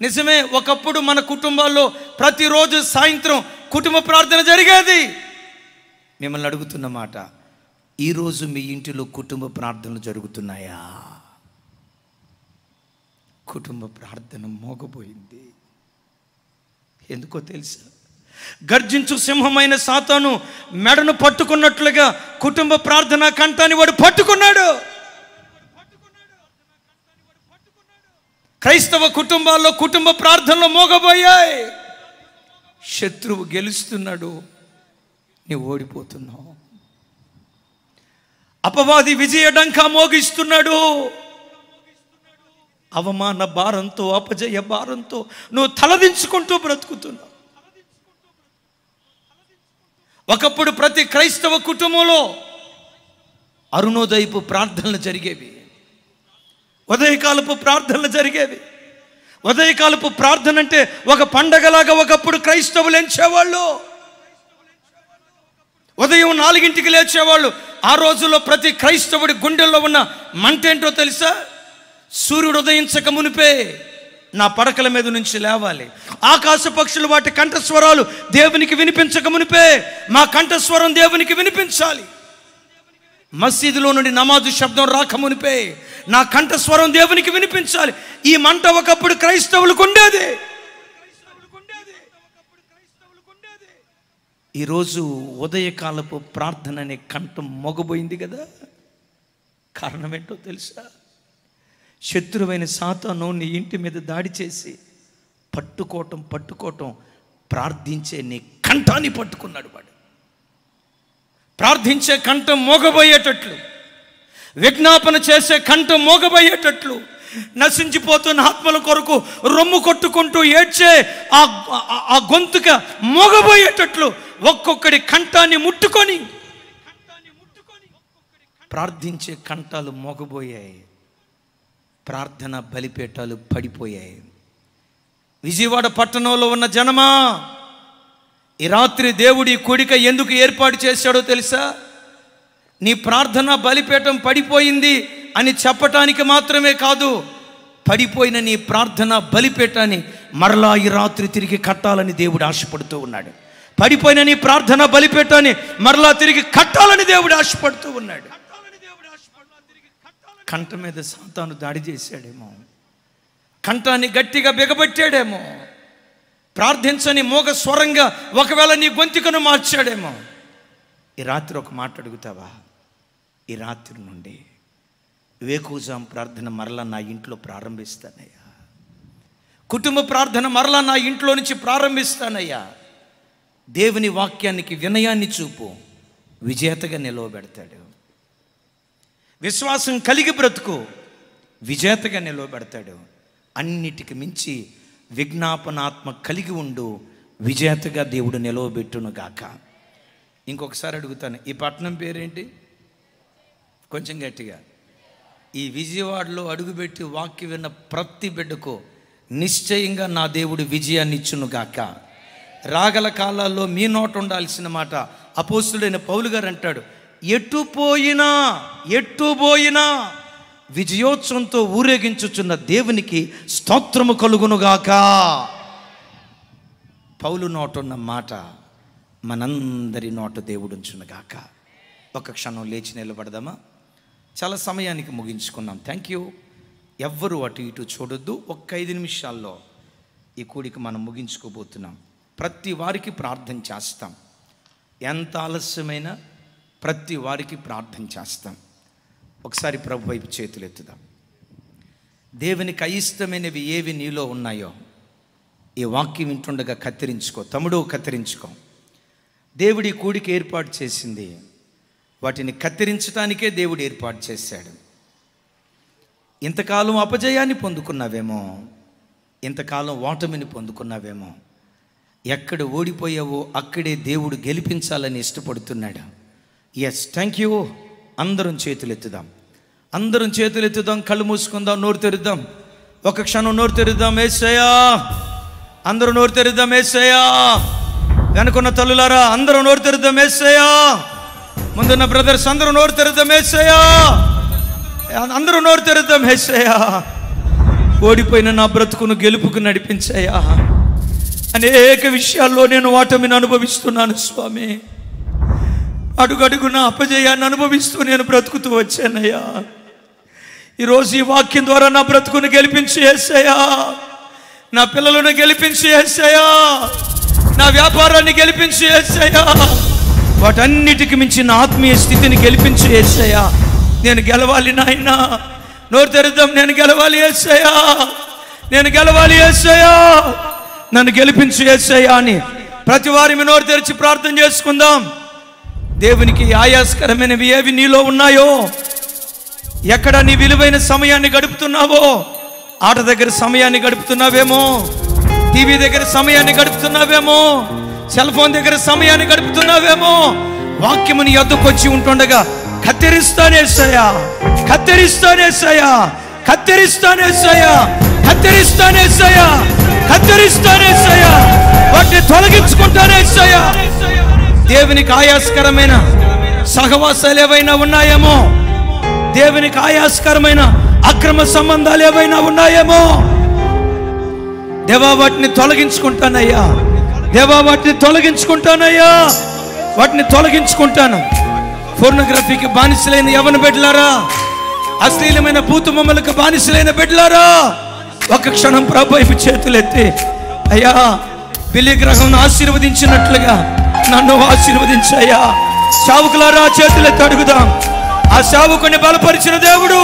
నిజమే, ఒకప్పుడు మన కుటుంబాల్లో ప్రతిరోజు సాయంత్రం కుటుంబ ప్రార్థన జరిగేది. మిమ్మల్ని అడుగుతున్న మాట, ఈరోజు మీ ఇంటిలో కుటుంబ ప్రార్థనలు జరుగుతున్నాయా? కుటుంబ ప్రార్థన మోగపోయింది. ఎందుకో తెలుసా? గర్జించు సింహమైన సాతాను మెడను పట్టుకున్నట్లుగా కుటుంబ ప్రార్థన కంఠాన్ని వాడు పట్టుకున్నాడు. క్రైస్తవ కుటుంబాల్లో కుటుంబ ప్రార్థనలు మోగబోయాయి. శత్రువు గెలుస్తున్నాడు, నీవు ఓడిపోతున్నావు. అపవాది విజయడంకా మోగిస్తున్నాడు. అవమాన భారంతో, అపజయ భారంతో నువ్వు తలదించుకుంటూ బ్రతుకుతున్నావు. ఒకప్పుడు ప్రతి క్రైస్తవ కుటుంబంలో అరుణోదయపు ప్రార్థనలు జరిగేవి, ఉదయకాలపు ప్రార్థనలు జరిగేవి. ఉదయకాలపు ప్రార్థన అంటే ఒక పండగలాగా ఒకప్పుడు క్రైస్తవులు ఎంచేవాళ్ళు. ఉదయం 4 లేచేవాళ్ళు. ఆ రోజుల్లో ప్రతి క్రైస్తవుడి గుండెల్లో ఉన్న మంట ఏంటో తెలుసా? సూర్యుడు ఉదయించక మునిపే నా పడకల మీద నుంచి లేవాలి. ఆకాశ పక్షులు వాటి కంఠస్వరాలు దేవునికి వినిపించక మునిపే మా కంఠస్వరం దేవునికి వినిపించాలి. మసీదులో నుండి నమాజు శబ్దం రాక మునిపే నా కంఠస్వరం దేవునికి వినిపించాలి. ఈ మంట ఒకప్పుడు క్రైస్తవులకు ఉండేది. ఈరోజు ఉదయకాలపు ప్రార్థన అనే కంఠం మొగబోయింది కదా. కారణం ఏంటో తెలుసా? శత్రువైన సాతాను నీ ఇంటి మీద దాడి చేసి పట్టుకోవటం ప్రార్థించే నీ కంఠాన్ని పట్టుకున్నాడు. వాడు ప్రార్థించే కంఠం మోగబోయేటట్లు, విజ్ఞాపన చేసే కంఠం మోగబోయేటట్లు, నశించిపోతున్న ఆత్మల కొరకు రొమ్ము కొట్టుకుంటూ ఏడ్చే ఆ గొంతుక మోగబోయేటట్లు ఒక్కొక్కడి కంఠాన్ని ముట్టుకొని ప్రార్థించే కంఠాలు మోగబోయాయి. ప్రార్థన బలిపీఠాలు పడిపోయాయి. విజయవాడ పట్టణంలో ఉన్న జనమా, ఈ రాత్రి దేవుడి కూడిక ఎందుకు ఏర్పాటు చేశాడో తెలుసా? నీ ప్రార్థన బలిపీఠం పడిపోయింది అని చెప్పటానికి మాత్రమే కాదు, పడిపోయిన నీ ప్రార్థన బలిపీఠాన్ని మరలా ఈ రాత్రి తిరిగి కట్టాలని దేవుడు ఆశపడుతూ ఉన్నాడు. పడిపోయిన నీ ప్రార్థన బలిపీఠాన్ని మరలా తిరిగి కట్టాలని దేవుడు ఆశపడుతూ ఉన్నాడు. కంఠ మీద సాతాను దాడి చేశాడేమో, కంఠాన్ని గట్టిగా బిగబట్టాడేమో, ప్రార్థించని మోగ స్వరంగా ఒకవేళ నీ గొంతుకను మార్చాడేమో. ఈ రాత్రి ఒక మాట అడుగుతావా? ఈ రాత్రి నుండి వేకువజాం ప్రార్థన మరలా నా ఇంట్లో ప్రారంభిస్తానయ్యా. కుటుంబ ప్రార్థన మరలా నా ఇంట్లో నుంచి ప్రారంభిస్తానయ్యా. దేవుని వాక్యానికి వినయాన్ని చూపు, విజేతగా నిలవబెడతాడు. విశ్వాసం కలిగి బ్రతుకు, విజేతగా నిలవబెడతాడు. అన్నిటికి మించి విజ్ఞాపనాత్మ కలిగి ఉండు, విజేతగా దేవుడు నిలవబెట్టును గాక. ఇంకొకసారి అడుగుతాను, ఈ పట్టణం పేరేంటి? కొంచెం గట్టిగా. ఈ విజయవాడలో అడుగుపెట్టి వాక్యం విన్న ప్రతి బిడ్డకు నిశ్చయంగా నా దేవుడు విజయాన్ని ఇచ్చును గాక. రాగల కాలాల్లో మీ నోట ఉండాల్సిన మాట అపోస్తుడైన పౌలు గారు అంటాడు, ఎటు పోయినా విజయోత్సవంతో ఊరేగించుచున్న దేవునికి స్తోత్రము కలుగునుగాక. పౌలు నోటున్న మాట మనందరి నోట దేవుడుంచునుగాక. ఒక క్షణం లేచి నిలబడదామా? చాలా సమయానికి ముగించుకున్నాం. Thank you. ఎవ్వరూ అటు ఇటు చూడొద్దు. ఒక్క 5 నిమిషాల్లో ఈ కూడిక మనం ముగించుకోబోతున్నాం. ప్రతి వారికి ప్రార్థన చేస్తాం. ఎంత ఆలస్యమైనా ప్రతి వారికి ప్రార్థన చేస్తాం. ఒకసారి ప్రభు వైపు చేతులు ఎత్తుదాం. దేవునికి అయిష్టమైనవి ఏవి నీలో ఉన్నాయో ఈ వాక్యం వింటుండగా కత్తిరించుకో. తమ్ముడు, కత్తిరించుకో. దేవుడి కూడికి ఏర్పాటు చేసింది, వాటిని కత్తిరించడానికే దేవుడు ఏర్పాటు చేశాడు. ఇంతకాలం అపజయాన్ని పొందుకున్నావేమో, ఇంతకాలం ఓటమిని పొందుకున్నావేమో, ఎక్కడ ఓడిపోయావో అక్కడే దేవుడు గెలిపించాలని ఇష్టపడుతున్నాడు. Yes, thank you. అందరం చేతులెత్తుదాం, అందరం చేతులెత్తుదాం. కళ్ళు మూసుకుందాం, నోరు తెరుద్దాం. ఒక క్షణం నోరు తెరుద్దాం. యేసయ్యా, అందరూ నోరు తెరుద్దాం. యేసయ్యా. వెనుకున్న తల్లులారా అందరూ నోరు తెరుద్దాం. యేసయ్యా. ముందున్న బ్రదర్స్ అందరూ నోరు తెరుద్దాం. యేసయ్యా. అందరూ నోరు తెరుద్దాం. యేసయ్యా, ఓడిపోయిన నా బ్రతుకును గెలుపుకు నడిపించయ్యా. అనేక విషయాల్లో నేను ఓటమిని అనుభవిస్తున్నాను స్వామి. అడుగడుగున అపజయాన్ని అనుభవిస్తూ నేను బ్రతుకుతూ వచ్చానయ్యా. ఈరోజు ఈ వాక్యం ద్వారా నా బ్రతుకును గెలిపించి యేసయ్యా, నా పిల్లలను గెలిపించి యేసయ్యా, నా వ్యాపారాన్ని గెలిపించి యేసయ్యా, వాటన్నిటికి మించిన ఆత్మీయ స్థితిని గెలిపించి యేసయ్యా. నేను గెలవాలి నాయనా. నోరు తెరుద్దాం. నేను గెలవాలి యేసయ్యా, నేను గెలవాలి యేసయ్యా, నన్ను గెలిపించు యేసయ్యా అని ప్రతి వారి నోరు తెరిచి ప్రార్థన చేసుకుందాం. దేవునికి ఆయాస్కరమైనవి ఏవి నీలో ఉన్నాయో, ఎక్కడ నీ విలువైన సమయాన్ని గడుపుతున్నావో, ఆట దగ్గర సమయాన్ని గడుపుతున్నావేమో, టీవీ దగ్గర సమయాన్ని గడుపుతున్నావేమో, సెల్ ఫోన్ దగ్గర సమయాన్ని గడుపుతున్నావేమో, వాక్యముని యొద్దకు వచ్చి ఉంటుండగా కత్తిరిస్తానేసయ్యా, కత్తిరిస్తానేసయ్యా, కత్తిరిస్తానేసయ్యా, కత్తిరిస్తానేసయ్యా, కత్తిరిస్తానేసయ్యా, వాటిని తొలగించుకుంటానేసయ్యా. దేవునికి ఆయాస్కరమైన సహవాసాలు ఏవైనా ఉన్నాయేమో, దేవునికి ఆయాస్కరమైన అక్రమ సంబంధాలు ఏవైనా ఉన్నాయేమో, దేవా వాటిని తొలగించుకుంటానయ్యా, దేవా వాటిని తొలగించుకుంటానయ్యా, వాటిని తొలగించుకుంటాను. పోర్నోగ్రఫీకి బానిసలైన యవ్వన బిడ్డలారా, అశ్లీలమైన భూతమమ్మలకు బానిసలైన బిడ్డలారా, ఒక క్షణం ప్రభు వైపు చేతులెత్తి, అయ్యా బిల్లి గ్రహం ఆశీర్వదించినట్లుగా నన్ను ఆశీర్వదించయ్యా. సేవకులారా చేతులెత్తి అడుగుదాం. ఆ సేవకుని బలపరిచిన దేవుడు,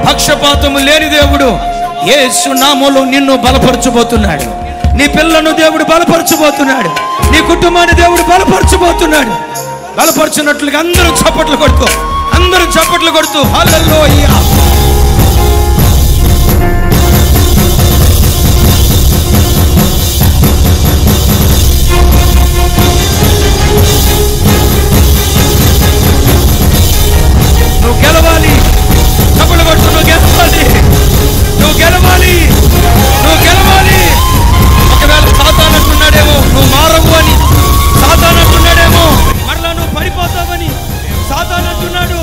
పక్షపాతము లేని దేవుడు యేసు నామములో నిన్ను బలపరచబోతున్నాడు. నీ పిల్లను దేవుడు బలపరచబోతున్నాడు. నీ కుటుంబాన్ని దేవుడు బలపరచబోతున్నాడు. బలపరచినట్లుగా అందరూ చప్పట్లు కొడుతూ, అందరూ చప్పట్లు కొడుతూ హల్లెలూయా. నువ్వు గెలవాలి. చప్పట్లు కొడుతూ నువ్వు గెలవాలి, నువ్వు గెలవాలి, నువ్వు గెలవాలి. ఒకవేళ సాతాను అంటున్నాడేమో నువ్వు మారవు అని, సాతాను అంటున్నాడేమో మరలా నువ్వు పడిపోతావని, సాతాను అంటున్నాడు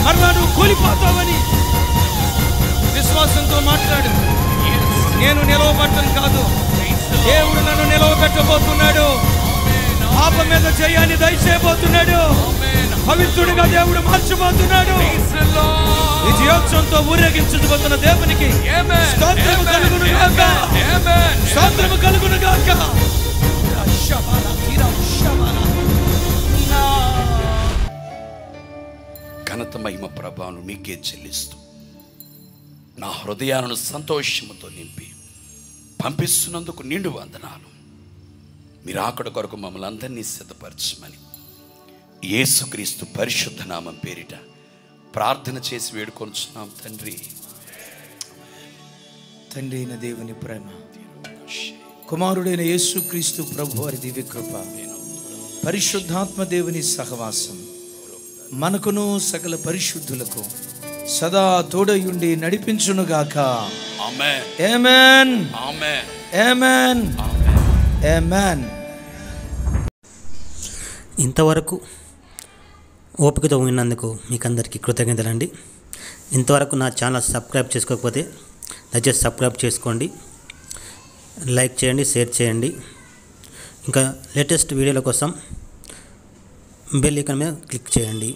మరలా నువ్వు కూలిపోతావని. విశ్వాసంతో మాట్లాడు. నేను నిలవబట్టం కాదు, దేవుడు నన్ను నిలవబెట్టబోతున్నాడు. పాప మీద జయాన్ని దయచేయబోతున్నాడు. పవిత్రుడిగా దేవుడు మార్చబోతున్నాడు. విజయోత్సవంతో ఊరేగించబోతున్న దేవునికి స్తోత్రము కలుగును గాక, స్తోత్రము కలుగును గాక. ఘనత మహిమ ప్రభావం మీకే చెల్లిస్తూ నా హృదయాలను సంతోషముతో నింపి పంపిస్తున్నందుకు నిండు వందనాలు. మీరు ఆకడ కొరకు మమ్మల్ని అందరినీ సిద్ధపరచమని యేసుక్రీస్తు పరిశుద్ధ నామం పేరిట ప్రార్థన చేసి వేడుకొంచున్నాం తండ్రి. తండ్రి అయిన దేవుని ప్రేమ, కుమారుడైన యేసుక్రీస్తు ప్రభు వారి దివ్య కృప, పరిశుద్ధాత్మ దేవుని సహవాసం మనకును సకల పరిశుద్ధులకు సదా తోడయుండి నడిపించునుగాక. ఆమేన్, ఆమేన్, ఆమేన్, ఆమేన్, ఆమేన్. ఇంతవరకు ఓపికతో విన్నందుకు మీకు అందరికీ కృతజ్ఞతలండి. ఇంతవరకు నా ఛానల్ సబ్స్క్రైబ్ చేసుకోకపోతే దయచేసి సబ్స్క్రైబ్ చేసుకోండి, లైక్ చేయండి, షేర్ చేయండి. ఇంకా లేటెస్ట్ వీడియోల కోసం బెల్ ఐకాన్ మీద క్లిక్ చేయండి.